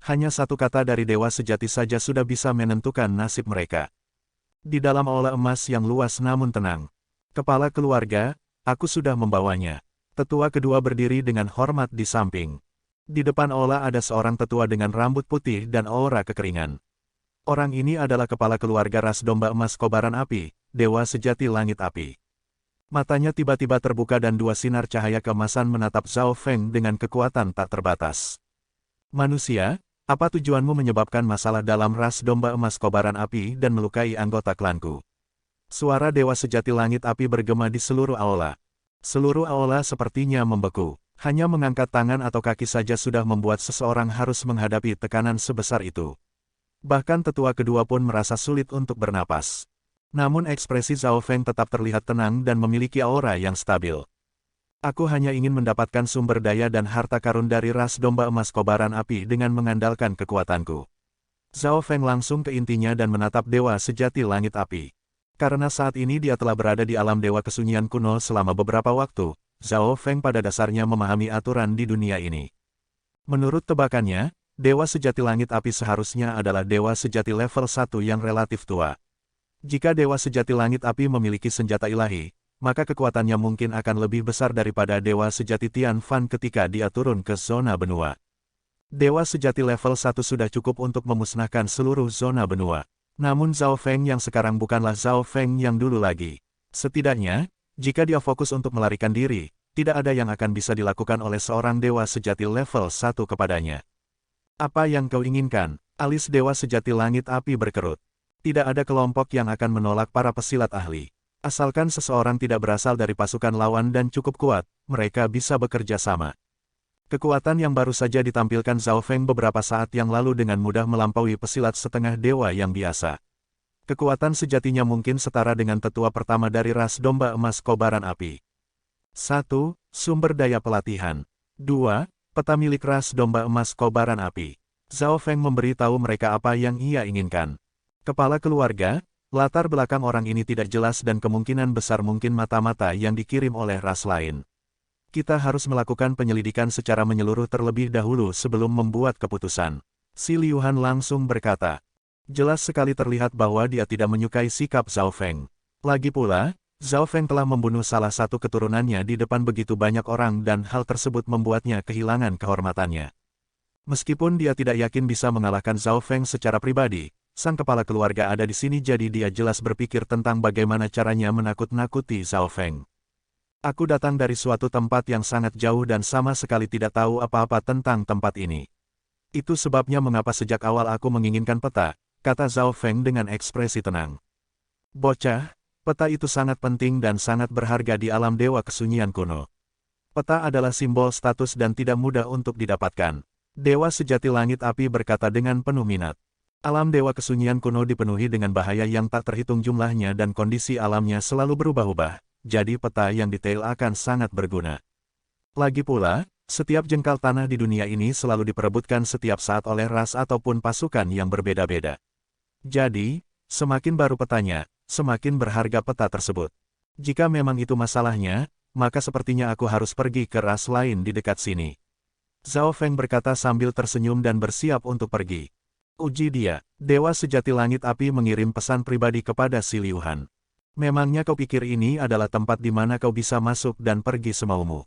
Hanya satu kata dari dewa sejati saja sudah bisa menentukan nasib mereka. Di dalam aula emas yang luas namun tenang. Kepala keluarga, aku sudah membawanya. Tetua kedua berdiri dengan hormat di samping. Di depan aula ada seorang tetua dengan rambut putih dan aura kekeringan. Orang ini adalah kepala keluarga ras domba emas kobaran api, dewa sejati langit api. Matanya tiba-tiba terbuka dan dua sinar cahaya keemasan menatap Zhao Feng dengan kekuatan tak terbatas. Manusia, apa tujuanmu menyebabkan masalah dalam ras domba emas kobaran api dan melukai anggota klanku? Suara dewa sejati langit api bergema di seluruh aula. Seluruh aula sepertinya membeku. Hanya mengangkat tangan atau kaki saja sudah membuat seseorang harus menghadapi tekanan sebesar itu. Bahkan tetua kedua pun merasa sulit untuk bernapas. Namun ekspresi Zhao Feng tetap terlihat tenang dan memiliki aura yang stabil. Aku hanya ingin mendapatkan sumber daya dan harta karun dari ras domba emas kobaran api dengan mengandalkan kekuatanku. Zhao Feng langsung ke intinya dan menatap dewa sejati langit api. Karena saat ini dia telah berada di alam dewa kesunyian kuno selama beberapa waktu, Zhao Feng pada dasarnya memahami aturan di dunia ini. Menurut tebakannya, dewa sejati langit api seharusnya adalah dewa sejati level 1 yang relatif tua. Jika dewa sejati langit api memiliki senjata ilahi, maka kekuatannya mungkin akan lebih besar daripada dewa sejati Tian Fan ketika dia turun ke zona benua. Dewa sejati level 1 sudah cukup untuk memusnahkan seluruh zona benua. Namun Zhao Feng yang sekarang bukanlah Zhao Feng yang dulu lagi. Setidaknya, jika dia fokus untuk melarikan diri, tidak ada yang akan bisa dilakukan oleh seorang dewa sejati level 1 kepadanya. Apa yang kau inginkan? Alis dewa sejati langit api berkerut. Tidak ada kelompok yang akan menolak para pesilat ahli. Asalkan seseorang tidak berasal dari pasukan lawan dan cukup kuat, mereka bisa bekerja sama. Kekuatan yang baru saja ditampilkan Zhao Feng beberapa saat yang lalu dengan mudah melampaui pesilat setengah dewa yang biasa. Kekuatan sejatinya mungkin setara dengan tetua pertama dari ras domba emas kobaran api. 1. Sumber daya pelatihan. 2. Peta milik ras domba emas kobaran api. Zhao Feng memberi tahu mereka apa yang ia inginkan. Kepala keluarga, latar belakang orang ini tidak jelas dan kemungkinan besar mungkin mata-mata yang dikirim oleh ras lain. Kita harus melakukan penyelidikan secara menyeluruh terlebih dahulu sebelum membuat keputusan. Si Liuhan langsung berkata. Jelas sekali terlihat bahwa dia tidak menyukai sikap Zhao Feng. Lagi pula, Zhao Feng telah membunuh salah satu keturunannya di depan begitu banyak orang dan hal tersebut membuatnya kehilangan kehormatannya. Meskipun dia tidak yakin bisa mengalahkan Zhao Feng secara pribadi, sang kepala keluarga ada di sini jadi dia jelas berpikir tentang bagaimana caranya menakut-nakuti Zhao Feng. Aku datang dari suatu tempat yang sangat jauh dan sama sekali tidak tahu apa-apa tentang tempat ini. Itu sebabnya mengapa sejak awal aku menginginkan peta, kata Zhao Feng dengan ekspresi tenang. Bocah, peta itu sangat penting dan sangat berharga di alam dewa kesunyian kuno. Peta adalah simbol status dan tidak mudah untuk didapatkan. Dewa sejati langit api berkata dengan penuh minat. Alam dewa kesunyian kuno dipenuhi dengan bahaya yang tak terhitung jumlahnya dan kondisi alamnya selalu berubah-ubah. Jadi peta yang detail akan sangat berguna. Lagi pula, setiap jengkal tanah di dunia ini selalu diperebutkan setiap saat oleh ras ataupun pasukan yang berbeda-beda. Jadi, semakin baru petanya, semakin berharga peta tersebut. Jika memang itu masalahnya, maka sepertinya aku harus pergi ke ras lain di dekat sini. Zhao Feng berkata sambil tersenyum dan bersiap untuk pergi. Uji dia, dewa sejati langit api mengirim pesan pribadi kepada si Liuhan. Memangnya kau pikir ini adalah tempat di mana kau bisa masuk dan pergi semaumu?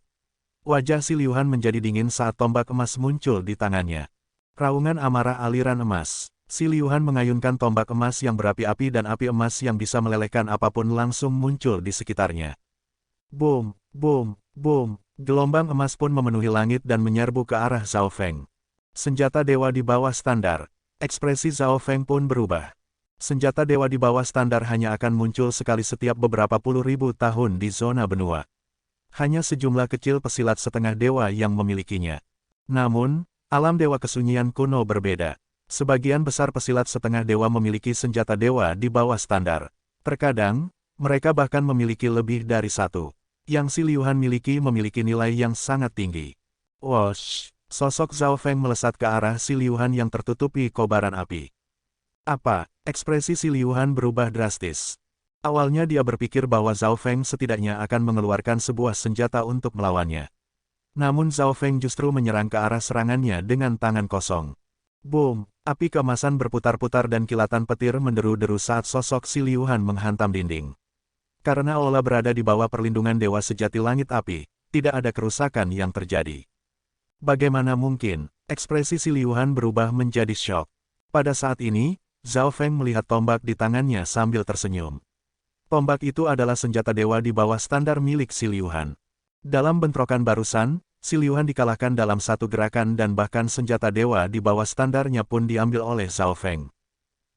Wajah si Liuhan menjadi dingin saat tombak emas muncul di tangannya. Raungan amarah aliran emas. Si Liuhan mengayunkan tombak emas yang berapi-api dan api emas yang bisa melelehkan apapun langsung muncul di sekitarnya. Boom, boom, boom, Gelombang emas pun memenuhi langit dan menyerbu ke arah Zhao Feng. Senjata dewa di bawah standar. Ekspresi Zhao Feng pun berubah. Senjata dewa di bawah standar hanya akan muncul sekali setiap beberapa puluh ribu tahun di zona benua. Hanya sejumlah kecil pesilat setengah dewa yang memilikinya. Namun, alam dewa kesunyian kuno berbeda. Sebagian besar pesilat setengah dewa memiliki senjata dewa di bawah standar. Terkadang, mereka bahkan memiliki lebih dari satu. Yang Si Liuhan memiliki nilai yang sangat tinggi. Wosh! Sosok Zhao Feng melesat ke arah Si Liuhan yang tertutupi kobaran api. Apa? Ekspresi Si Liuhan berubah drastis. Awalnya dia berpikir bahwa Zhao Feng setidaknya akan mengeluarkan sebuah senjata untuk melawannya. Namun Zhao Feng justru menyerang ke arah serangannya dengan tangan kosong. Boom! Api keemasan berputar-putar dan kilatan petir menderu-deru saat sosok Si Liuhan menghantam dinding. Karena Ola berada di bawah perlindungan Dewa Sejati Langit Api, tidak ada kerusakan yang terjadi. Bagaimana mungkin? Ekspresi Si Liuhan berubah menjadi syok. Pada saat ini, Zhao Feng melihat tombak di tangannya sambil tersenyum. Tombak itu adalah senjata dewa di bawah standar milik Si Liuhan. Dalam bentrokan barusan, Si Liuhan dikalahkan dalam satu gerakan dan bahkan senjata dewa di bawah standarnya pun diambil oleh Zhao Feng.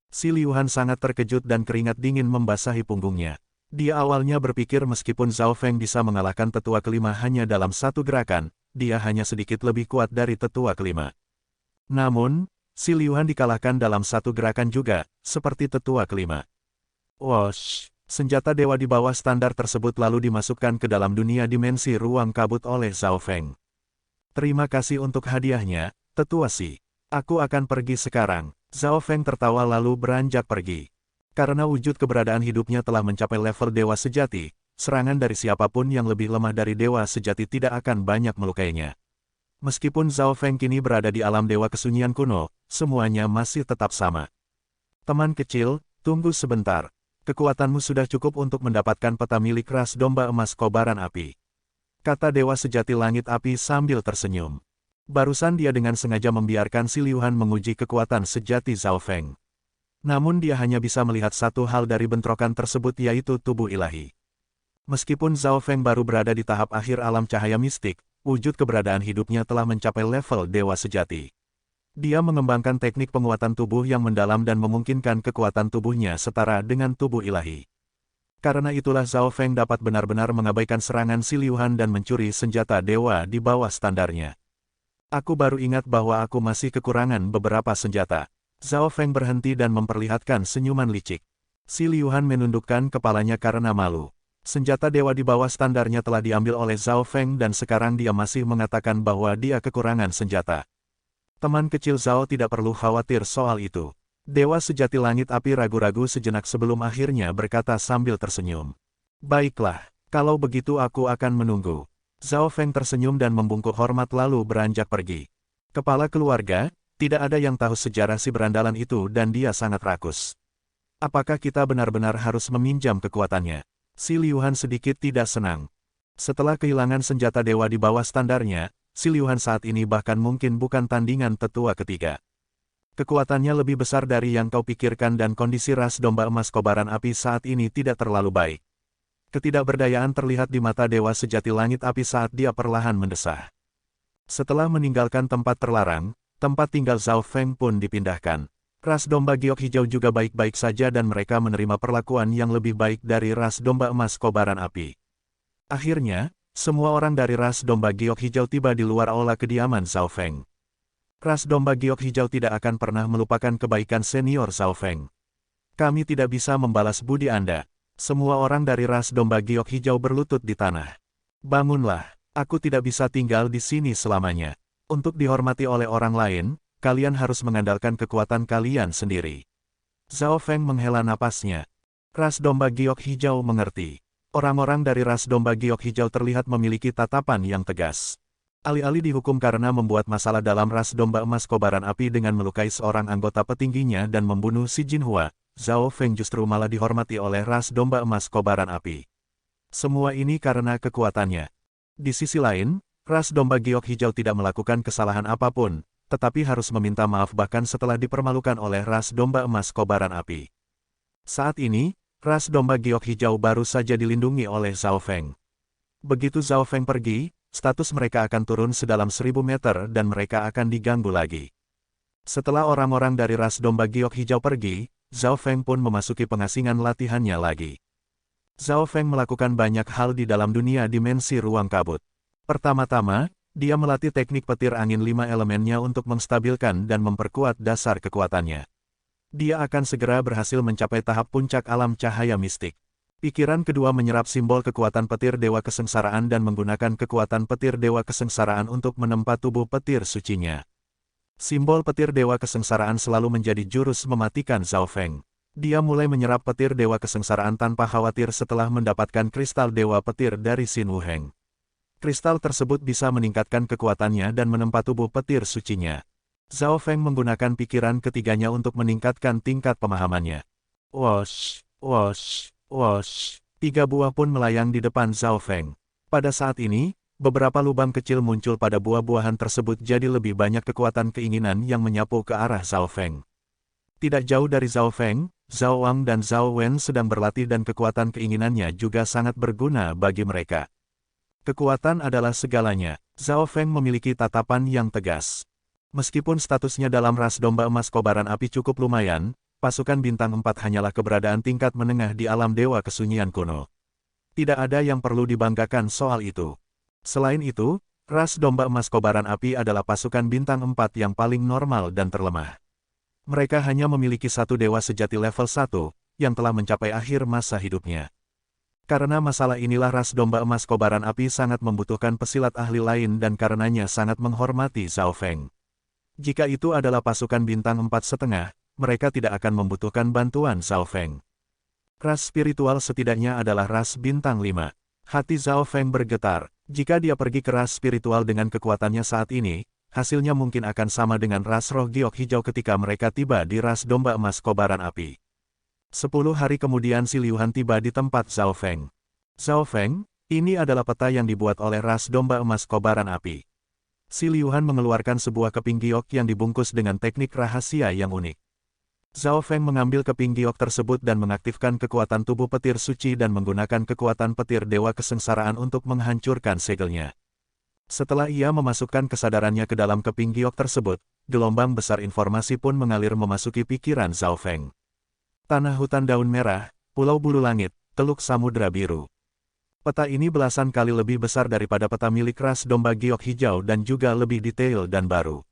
Si Liuhan sangat terkejut dan keringat dingin membasahi punggungnya. Dia awalnya berpikir meskipun Zhao Feng bisa mengalahkan tetua kelima hanya dalam satu gerakan, dia hanya sedikit lebih kuat dari tetua kelima. Namun, Si Liuhan dikalahkan dalam satu gerakan juga, seperti tetua kelima. Wosh! Senjata dewa di bawah standar tersebut lalu dimasukkan ke dalam dunia dimensi ruang kabut oleh Zhao Feng. Terima kasih untuk hadiahnya, tetua Si. Aku akan pergi sekarang. Zhao Feng tertawa lalu beranjak pergi. Karena wujud keberadaan hidupnya telah mencapai level dewa sejati, serangan dari siapapun yang lebih lemah dari dewa sejati tidak akan banyak melukainya. Meskipun Zhao Feng kini berada di alam dewa kesunyian kuno, semuanya masih tetap sama. Teman kecil, tunggu sebentar. Kekuatanmu sudah cukup untuk mendapatkan peta milik ras domba emas kobaran api. Kata Dewa Sejati Langit Api sambil tersenyum. Barusan dia dengan sengaja membiarkan Si Liuhan menguji kekuatan sejati Zhao Feng. Namun dia hanya bisa melihat satu hal dari bentrokan tersebut yaitu tubuh ilahi. Meskipun Zhao Feng baru berada di tahap akhir alam cahaya mistik, wujud keberadaan hidupnya telah mencapai level dewa sejati. Dia mengembangkan teknik penguatan tubuh yang mendalam dan memungkinkan kekuatan tubuhnya setara dengan tubuh ilahi. Karena itulah Zhao Feng dapat benar-benar mengabaikan serangan Si Liuhan dan mencuri senjata dewa di bawah standarnya. Aku baru ingat bahwa aku masih kekurangan beberapa senjata. Zhao Feng berhenti dan memperlihatkan senyuman licik. Si Liuhan menundukkan kepalanya karena malu. Senjata dewa di bawah standarnya telah diambil oleh Zhao Feng dan sekarang dia masih mengatakan bahwa dia kekurangan senjata. Teman kecil Zhao tidak perlu khawatir soal itu. Dewa Sejati Langit Api ragu-ragu sejenak sebelum akhirnya berkata sambil tersenyum. Baiklah, kalau begitu aku akan menunggu. Zhao Feng tersenyum dan membungkuk hormat lalu beranjak pergi. Kepala keluarga, tidak ada yang tahu sejarah si berandalan itu dan dia sangat rakus. Apakah kita benar-benar harus meminjam kekuatannya? Si Liuhan sedikit tidak senang. Setelah kehilangan senjata dewa di bawah standarnya, Si Liuhan saat ini bahkan mungkin bukan tandingan tetua ketiga. Kekuatannya lebih besar dari yang kau pikirkan dan kondisi ras domba emas kobaran api saat ini tidak terlalu baik. Ketidakberdayaan terlihat di mata Dewa Sejati Langit Api saat dia perlahan mendesah. Setelah meninggalkan tempat terlarang, tempat tinggal Zhao Feng pun dipindahkan. Ras domba giok hijau juga baik-baik saja dan mereka menerima perlakuan yang lebih baik dari ras domba emas kobaran api. Akhirnya, semua orang dari ras domba giok hijau tiba di luar aula kediaman Zhao Feng. Ras domba giok hijau tidak akan pernah melupakan kebaikan senior Zhao Feng. Kami tidak bisa membalas budi Anda. Semua orang dari ras domba giok hijau berlutut di tanah. Bangunlah, aku tidak bisa tinggal di sini selamanya. Untuk dihormati oleh orang lain, kalian harus mengandalkan kekuatan kalian sendiri. Zhao Feng menghela napasnya. Ras domba giok hijau mengerti. Orang-orang dari ras domba giok hijau terlihat memiliki tatapan yang tegas. Alih-alih dihukum karena membuat masalah dalam ras domba emas kobaran api dengan melukai seorang anggota petingginya dan membunuh si Jinhua, Zhao Feng justru malah dihormati oleh ras domba emas kobaran api. Semua ini karena kekuatannya. Di sisi lain, ras domba giok hijau tidak melakukan kesalahan apapun, tetapi harus meminta maaf bahkan setelah dipermalukan oleh ras domba emas kobaran api. Saat ini, ras domba giok hijau baru saja dilindungi oleh Zhao Feng. Begitu Zhao Feng pergi, status mereka akan turun sedalam 1000 meter dan mereka akan diganggu lagi. Setelah orang-orang dari ras domba giok hijau pergi, Zhao Feng pun memasuki pengasingan latihannya lagi. Zhao Feng melakukan banyak hal di dalam dunia dimensi ruang kabut. Pertama-tama, dia melatih teknik petir angin 5 elemennya untuk menstabilkan dan memperkuat dasar kekuatannya. Dia akan segera berhasil mencapai tahap puncak alam cahaya mistik. Pikiran kedua menyerap simbol kekuatan petir Dewa Kesengsaraan dan menggunakan kekuatan petir Dewa Kesengsaraan untuk menempa tubuh petir sucinya. Simbol petir Dewa Kesengsaraan selalu menjadi jurus mematikan Zhao Feng. Dia mulai menyerap petir Dewa Kesengsaraan tanpa khawatir setelah mendapatkan kristal Dewa Petir dari Xin Wuheng. Kristal tersebut bisa meningkatkan kekuatannya dan menempa tubuh petir sucinya. Zhao Feng menggunakan pikiran ketiganya untuk meningkatkan tingkat pemahamannya. Wosh, wosh, wosh. 3 buah pun melayang di depan Zhao Feng. Pada saat ini, beberapa lubang kecil muncul pada buah-buahan tersebut jadi lebih banyak kekuatan keinginan yang menyapu ke arah Zhao Feng. Tidak jauh dari Zhao Feng, Zhao Wang dan Zhao Wen sedang berlatih dan kekuatan keinginannya juga sangat berguna bagi mereka. Kekuatan adalah segalanya. Zhao Feng memiliki tatapan yang tegas. Meskipun statusnya dalam ras domba emas kobaran api cukup lumayan, pasukan bintang 4 hanyalah keberadaan tingkat menengah di alam dewa kesunyian kuno. Tidak ada yang perlu dibanggakan soal itu. Selain itu, ras domba emas kobaran api adalah pasukan bintang 4 yang paling normal dan terlemah. Mereka hanya memiliki satu dewa sejati level 1, yang telah mencapai akhir masa hidupnya. Karena masalah inilah ras domba emas kobaran api sangat membutuhkan pesilat ahli lain dan karenanya sangat menghormati Zhao Feng. Jika itu adalah pasukan bintang 4,5, mereka tidak akan membutuhkan bantuan Zhao Feng. Ras spiritual setidaknya adalah ras bintang 5. Hati Zhao Feng bergetar. Jika dia pergi ke ras spiritual dengan kekuatannya saat ini, hasilnya mungkin akan sama dengan ras roh giok hijau ketika mereka tiba di ras domba emas kobaran api. 10 hari kemudian Si Liuhan tiba di tempat Zhao Feng. Zhao Feng, ini adalah peta yang dibuat oleh ras domba emas kobaran api. Si Liuhan mengeluarkan sebuah keping giok yang dibungkus dengan teknik rahasia yang unik. Zhao Feng mengambil keping giok tersebut dan mengaktifkan kekuatan tubuh petir suci dan menggunakan kekuatan petir Dewa Kesengsaraan untuk menghancurkan segelnya. Setelah ia memasukkan kesadarannya ke dalam keping giok tersebut, gelombang besar informasi pun mengalir memasuki pikiran Zhao Feng. Tanah hutan daun merah, Pulau Bulu Langit, Teluk Samudra Biru. Peta ini belasan kali lebih besar daripada peta milik ras domba giok hijau dan juga lebih detail dan baru.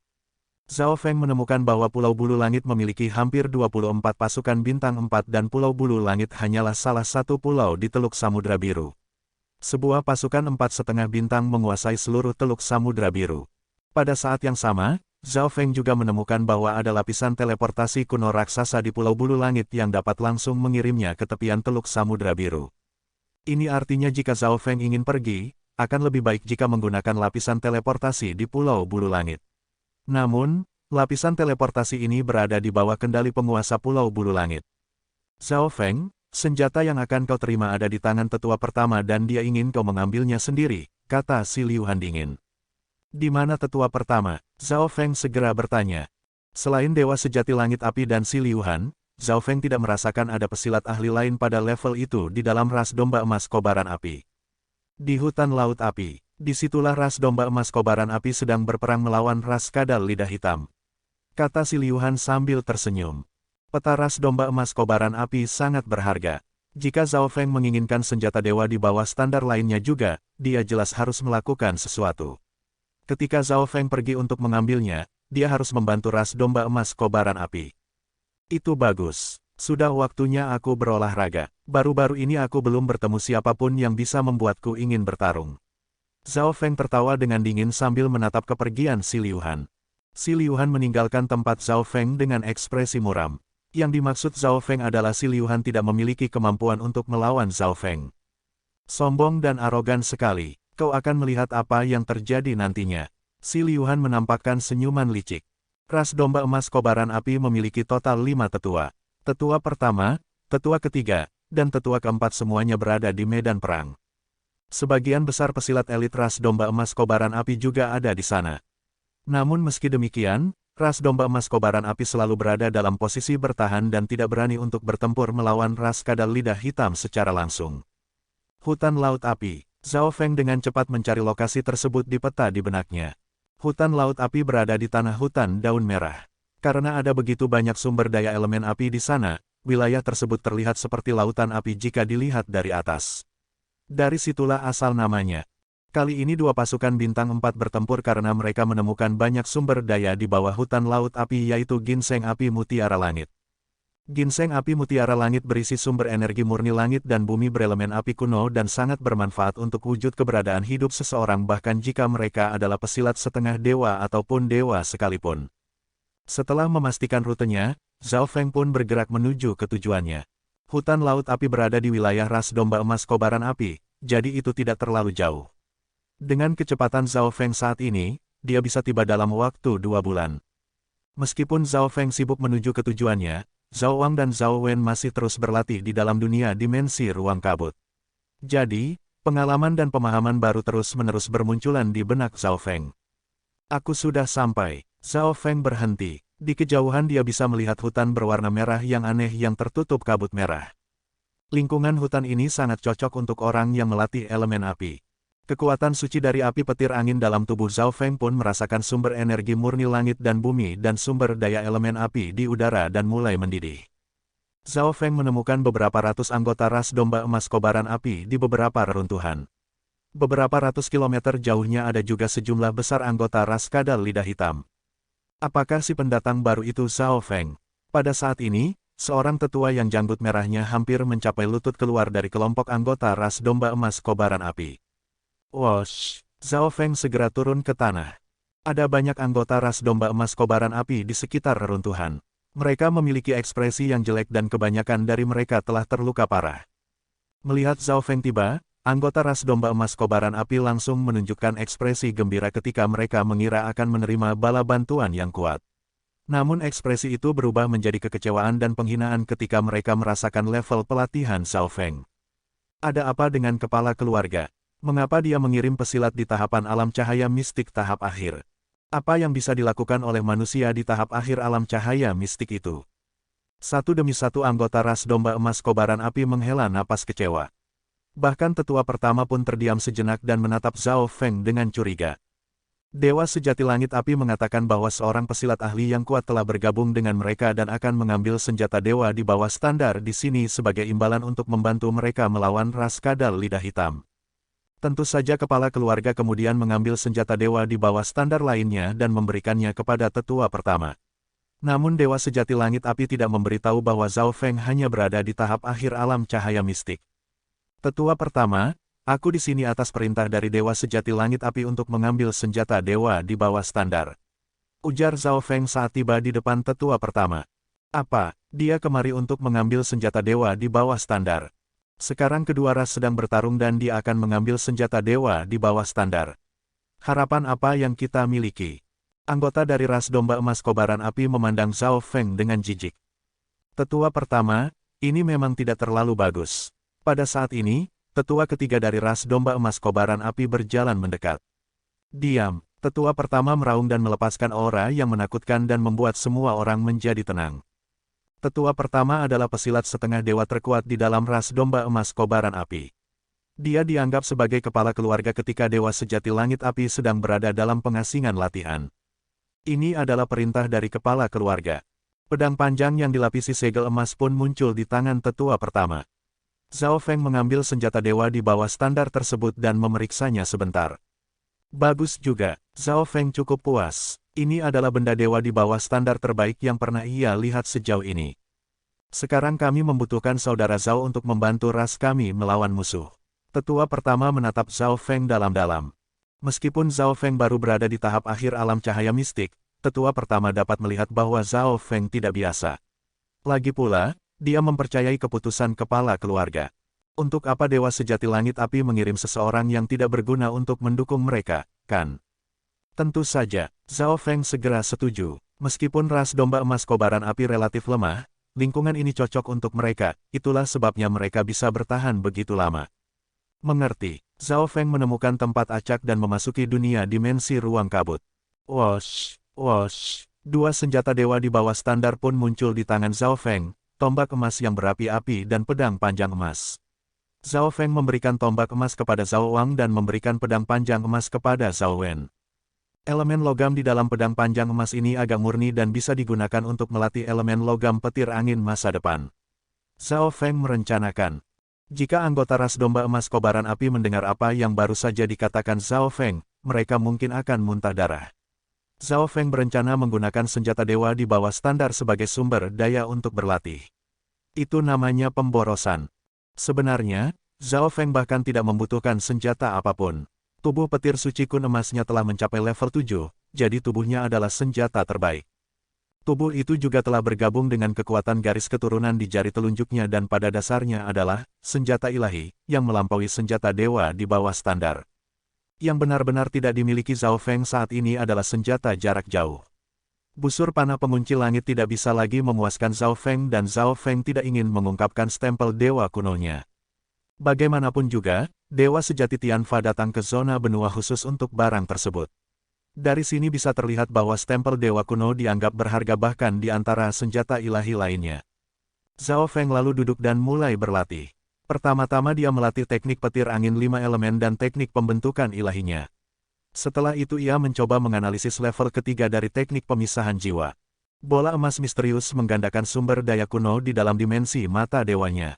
Zhao Feng menemukan bahwa Pulau Bulu Langit memiliki hampir 24 pasukan bintang 4 dan Pulau Bulu Langit hanyalah salah satu pulau di Teluk Samudra Biru. Sebuah pasukan 4,5 bintang menguasai seluruh Teluk Samudra Biru. Pada saat yang sama, Zhao Feng juga menemukan bahwa ada lapisan teleportasi kuno raksasa di Pulau Bulu Langit yang dapat langsung mengirimnya ke tepian Teluk Samudra Biru. Ini artinya jika Zhao Feng ingin pergi, akan lebih baik jika menggunakan lapisan teleportasi di Pulau Bulu Langit. Namun, lapisan teleportasi ini berada di bawah kendali penguasa Pulau Bulu Langit. Zhao Feng, senjata yang akan kau terima ada di tangan tetua pertama dan dia ingin kau mengambilnya sendiri, kata Si Liuhan dingin. Di mana tetua pertama? Zhao Feng segera bertanya. Selain Dewa Sejati Langit Api dan Si Liuhan, Zhao Feng tidak merasakan ada pesilat ahli lain pada level itu di dalam ras domba emas kobaran api. Di hutan laut api, disitulah ras domba emas kobaran api sedang berperang melawan ras kadal lidah hitam. Kata Si Liuhan sambil tersenyum. Peta ras domba emas kobaran api sangat berharga. Jika Zhao Feng menginginkan senjata dewa di bawah standar lainnya juga, dia jelas harus melakukan sesuatu. Ketika Zhao Feng pergi untuk mengambilnya, dia harus membantu ras domba emas kobaran api. Itu bagus. Sudah waktunya aku berolahraga. Baru-baru ini aku belum bertemu siapapun yang bisa membuatku ingin bertarung. Zhao Feng tertawa dengan dingin sambil menatap kepergian Si Liuhan. Si Liuhan meninggalkan tempat Zhao Feng dengan ekspresi muram. Yang dimaksud Zhao Feng adalah Si Liuhan tidak memiliki kemampuan untuk melawan Zhao Feng. Sombong dan arogan sekali. Kau akan melihat apa yang terjadi nantinya. Si Liuhan menampakkan senyuman licik. Ras domba emas kobaran api memiliki total 5 tetua. Tetua pertama, tetua ketiga, dan tetua keempat semuanya berada di medan perang. Sebagian besar pesilat elit ras domba emas kobaran api juga ada di sana. Namun meski demikian, ras domba emas kobaran api selalu berada dalam posisi bertahan dan tidak berani untuk bertempur melawan ras kadal lidah hitam secara langsung. Hutan laut api. Zhao Feng dengan cepat mencari lokasi tersebut di peta di benaknya. Hutan laut api berada di tanah hutan daun merah. Karena ada begitu banyak sumber daya elemen api di sana, wilayah tersebut terlihat seperti lautan api jika dilihat dari atas. Dari situlah asal namanya. Kali ini dua pasukan bintang 4 bertempur karena mereka menemukan banyak sumber daya di bawah hutan laut api yaitu ginseng api mutiara langit. Ginseng api mutiara langit berisi sumber energi murni langit dan bumi berelemen api kuno dan sangat bermanfaat untuk wujud keberadaan hidup seseorang bahkan jika mereka adalah pesilat setengah dewa ataupun dewa sekalipun. Setelah memastikan rutenya, Zhao Feng pun bergerak menuju ke tujuannya. Hutan laut api berada di wilayah ras domba emas kobaran api, jadi itu tidak terlalu jauh. Dengan kecepatan Zhao Feng saat ini, dia bisa tiba dalam waktu 2 bulan. Meskipun Zhao Feng sibuk menuju ke tujuannya, Zhao Wang dan Zhao Wen masih terus berlatih di dalam dunia dimensi ruang kabut. Jadi, pengalaman dan pemahaman baru terus-menerus bermunculan di benak Zhao Feng. Aku sudah sampai. Zhao Feng berhenti. Di kejauhan dia bisa melihat hutan berwarna merah yang aneh yang tertutup kabut merah. Lingkungan hutan ini sangat cocok untuk orang yang melatih elemen api. Kekuatan suci dari api petir angin dalam tubuh Zhao Feng pun merasakan sumber energi murni langit dan bumi dan sumber daya elemen api di udara dan mulai mendidih. Zhao Feng menemukan beberapa ratus anggota ras domba emas kobaran api di beberapa reruntuhan. Beberapa ratus kilometer jauhnya ada juga sejumlah besar anggota ras kadal lidah hitam. Apakah si pendatang baru itu Zhao Feng? Pada saat ini, seorang tetua yang janggut merahnya hampir mencapai lutut keluar dari kelompok anggota ras domba emas kobaran api. Wosh! Zhao Feng segera turun ke tanah. Ada banyak anggota ras domba emas kobaran api di sekitar reruntuhan. Mereka memiliki ekspresi yang jelek dan kebanyakan dari mereka telah terluka parah. Melihat Zhao Feng tiba, anggota ras domba emas kobaran api langsung menunjukkan ekspresi gembira ketika mereka mengira akan menerima bala bantuan yang kuat. Namun ekspresi itu berubah menjadi kekecewaan dan penghinaan ketika mereka merasakan level pelatihan Zhao Feng. Ada apa dengan kepala keluarga? Mengapa dia mengirim pesilat di tahapan alam cahaya mistik tahap akhir? Apa yang bisa dilakukan oleh manusia di tahap akhir alam cahaya mistik itu? Satu demi satu anggota ras domba emas kobaran api menghela napas kecewa. Bahkan tetua pertama pun terdiam sejenak dan menatap Zhao Feng dengan curiga. Dewa sejati langit api mengatakan bahwa seorang pesilat ahli yang kuat telah bergabung dengan mereka dan akan mengambil senjata dewa di bawah standar di sini sebagai imbalan untuk membantu mereka melawan ras kadal lidah hitam. Tentu saja kepala keluarga kemudian mengambil senjata dewa di bawah standar lainnya dan memberikannya kepada tetua pertama. Namun Dewa Sejati Langit Api tidak memberitahu bahwa Zhao Feng hanya berada di tahap akhir alam cahaya mistik. Tetua pertama, aku di sini atas perintah dari Dewa Sejati Langit Api untuk mengambil senjata dewa di bawah standar. Ujar Zhao Feng saat tiba di depan tetua pertama. Apa, dia kemari untuk mengambil senjata dewa di bawah standar? Sekarang kedua ras sedang bertarung dan dia akan mengambil senjata dewa di bawah standar. Harapan apa yang kita miliki? Anggota dari ras domba emas kobaran api memandang Zhao Feng dengan jijik. Tetua pertama, ini memang tidak terlalu bagus. Pada saat ini, tetua ketiga dari ras domba emas kobaran api berjalan mendekat. Diam, tetua pertama meraung dan melepaskan aura yang menakutkan dan membuat semua orang menjadi tenang. Tetua pertama adalah pesilat setengah dewa terkuat di dalam ras domba emas kobaran api. Dia dianggap sebagai kepala keluarga ketika Dewa Sejati Langit Api sedang berada dalam pengasingan latihan. Ini adalah perintah dari kepala keluarga. Pedang panjang yang dilapisi segel emas pun muncul di tangan tetua pertama. Zhao Feng mengambil senjata dewa di bawah standar tersebut dan memeriksanya sebentar. Bagus juga, Zhao Feng cukup puas. Ini adalah benda dewa di bawah standar terbaik yang pernah ia lihat sejauh ini. Sekarang kami membutuhkan saudara Zhao untuk membantu ras kami melawan musuh. Tetua pertama menatap Zhao Feng dalam-dalam. Meskipun Zhao Feng baru berada di tahap akhir alam cahaya mistik, tetua pertama dapat melihat bahwa Zhao Feng tidak biasa. Lagi pula, dia mempercayai keputusan kepala keluarga. Untuk apa Dewa Sejati Langit Api mengirim seseorang yang tidak berguna untuk mendukung mereka, kan? Tentu saja, Zhao Feng segera setuju. Meskipun ras domba emas kobaran api relatif lemah, lingkungan ini cocok untuk mereka, itulah sebabnya mereka bisa bertahan begitu lama. Mengerti, Zhao Feng menemukan tempat acak dan memasuki dunia dimensi ruang kabut. Wosh, wosh, dua senjata dewa di bawah standar pun muncul di tangan Zhao Feng, tombak emas yang berapi-api dan pedang panjang emas. Zhao Feng memberikan tombak emas kepada Zhao Wang dan memberikan pedang panjang emas kepada Zhao Wen. Elemen logam di dalam pedang panjang emas ini agak murni dan bisa digunakan untuk melatih elemen logam petir angin masa depan. Zhao Feng merencanakan. Jika anggota ras domba emas kobaran api mendengar apa yang baru saja dikatakan Zhao Feng, mereka mungkin akan muntah darah. Zhao Feng berencana menggunakan senjata dewa di bawah standar sebagai sumber daya untuk berlatih. Itu namanya pemborosan. Sebenarnya, Zhao Feng bahkan tidak membutuhkan senjata apapun. Tubuh petir suci kun emasnya telah mencapai level 7, jadi tubuhnya adalah senjata terbaik. Tubuh itu juga telah bergabung dengan kekuatan garis keturunan di jari telunjuknya dan pada dasarnya adalah senjata ilahi yang melampaui senjata dewa di bawah standar. Yang benar-benar tidak dimiliki Zhao Feng saat ini adalah senjata jarak jauh. Busur panah pengunci langit tidak bisa lagi memuaskan Zhao Feng dan Zhao Feng tidak ingin mengungkapkan stempel dewa kunonya. Bagaimanapun juga, Dewa Sejati Tianfa datang ke zona benua khusus untuk barang tersebut. Dari sini bisa terlihat bahwa stempel dewa kuno dianggap berharga bahkan di antara senjata ilahi lainnya. Zhao Feng lalu duduk dan mulai berlatih. Pertama-tama dia melatih teknik petir angin 5 elemen dan teknik pembentukan ilahinya. Setelah itu ia mencoba menganalisis level ketiga dari teknik pemisahan jiwa. Bola emas misterius menggandakan sumber daya kuno di dalam dimensi mata dewanya.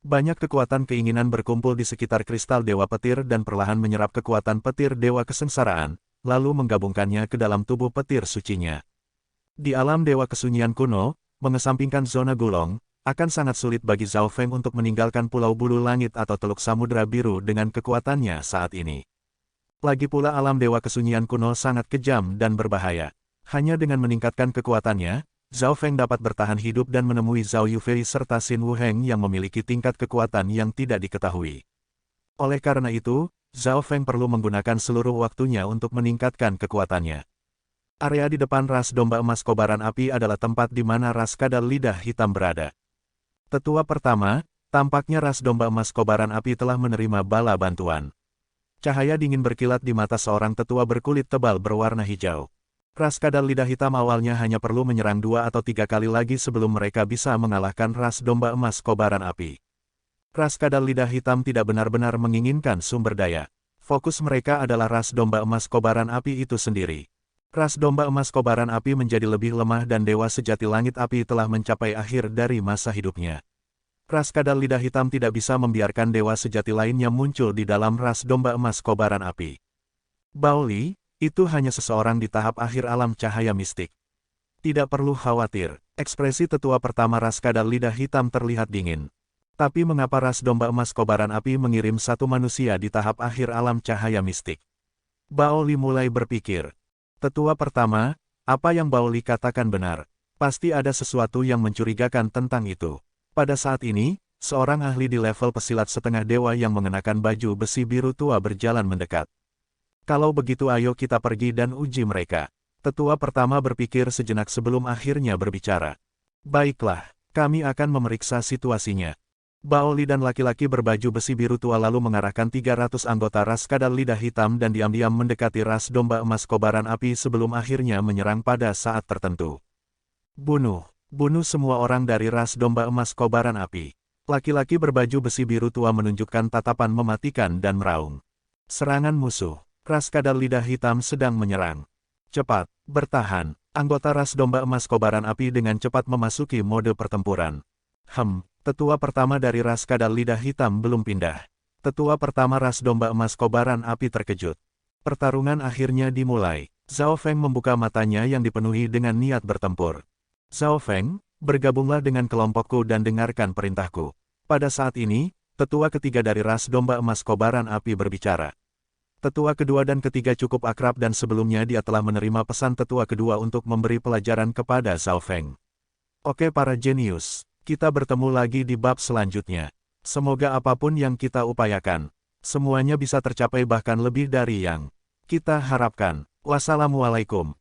Banyak kekuatan keinginan berkumpul di sekitar kristal dewa petir dan perlahan menyerap kekuatan petir dewa kesengsaraan, lalu menggabungkannya ke dalam tubuh petir sucinya. Di alam dewa kesunyian kuno, mengesampingkan zona gulong, akan sangat sulit bagi Zhao Feng untuk meninggalkan Pulau Bulu Langit atau Teluk Samudra Biru dengan kekuatannya saat ini. Lagi pula alam dewa kesunyian kuno sangat kejam dan berbahaya. Hanya dengan meningkatkan kekuatannya, Zhao Feng dapat bertahan hidup dan menemui Zhao Yufei serta Xin Wuheng yang memiliki tingkat kekuatan yang tidak diketahui. Oleh karena itu, Zhao Feng perlu menggunakan seluruh waktunya untuk meningkatkan kekuatannya. Area di depan ras domba emas kobaran api adalah tempat di mana ras kadal lidah hitam berada. Tetua pertama, tampaknya ras domba emas kobaran api telah menerima bala bantuan. Cahaya dingin berkilat di mata seorang tetua berkulit tebal berwarna hijau. Ras kadal lidah hitam awalnya hanya perlu menyerang 2 atau 3 kali lagi sebelum mereka bisa mengalahkan ras domba emas kobaran api. Ras kadal lidah hitam tidak benar-benar menginginkan sumber daya. Fokus mereka adalah ras domba emas kobaran api itu sendiri. Ras domba emas kobaran api menjadi lebih lemah dan dewa sejati langit api telah mencapai akhir dari masa hidupnya. Ras kadal lidah hitam tidak bisa membiarkan dewa sejati lainnya muncul di dalam ras domba emas kobaran api. Bao Li, itu hanya seseorang di tahap akhir alam cahaya mistik. Tidak perlu khawatir, ekspresi tetua pertama ras kadal lidah hitam terlihat dingin. Tapi mengapa ras domba emas kobaran api mengirim satu manusia di tahap akhir alam cahaya mistik? Bao Li mulai berpikir. Tetua pertama, apa yang Bao Li katakan benar. Pasti ada sesuatu yang mencurigakan tentang itu. Pada saat ini, seorang ahli di level pesilat setengah dewa yang mengenakan baju besi biru tua berjalan mendekat. Kalau begitu ayo kita pergi dan uji mereka. Tetua pertama berpikir sejenak sebelum akhirnya berbicara. Baiklah, kami akan memeriksa situasinya. Bao Li dan laki-laki berbaju besi biru tua lalu mengarahkan 300 anggota ras kadal lidah hitam dan diam-diam mendekati ras domba emas kobaran api sebelum akhirnya menyerang pada saat tertentu. Bunuh semua orang dari ras domba emas kobaran api. Laki-laki berbaju besi biru tua menunjukkan tatapan mematikan dan meraung. Serangan musuh. Ras kadal lidah hitam sedang menyerang. Cepat, bertahan. Anggota ras domba emas kobaran api dengan cepat memasuki mode pertempuran. Tetua pertama dari ras kadal lidah hitam belum pindah. Tetua pertama ras domba emas kobaran api terkejut. Pertarungan akhirnya dimulai. Zhao Feng membuka matanya yang dipenuhi dengan niat bertempur. Zhao Feng, bergabunglah dengan kelompokku dan dengarkan perintahku. Pada saat ini, tetua ketiga dari ras domba emas kobaran api berbicara. Tetua kedua dan ketiga cukup akrab dan sebelumnya dia telah menerima pesan tetua kedua untuk memberi pelajaran kepada Zhao Feng. Oke para jenius, kita bertemu lagi di bab selanjutnya. Semoga apapun yang kita upayakan, semuanya bisa tercapai bahkan lebih dari yang kita harapkan. Wassalamualaikum.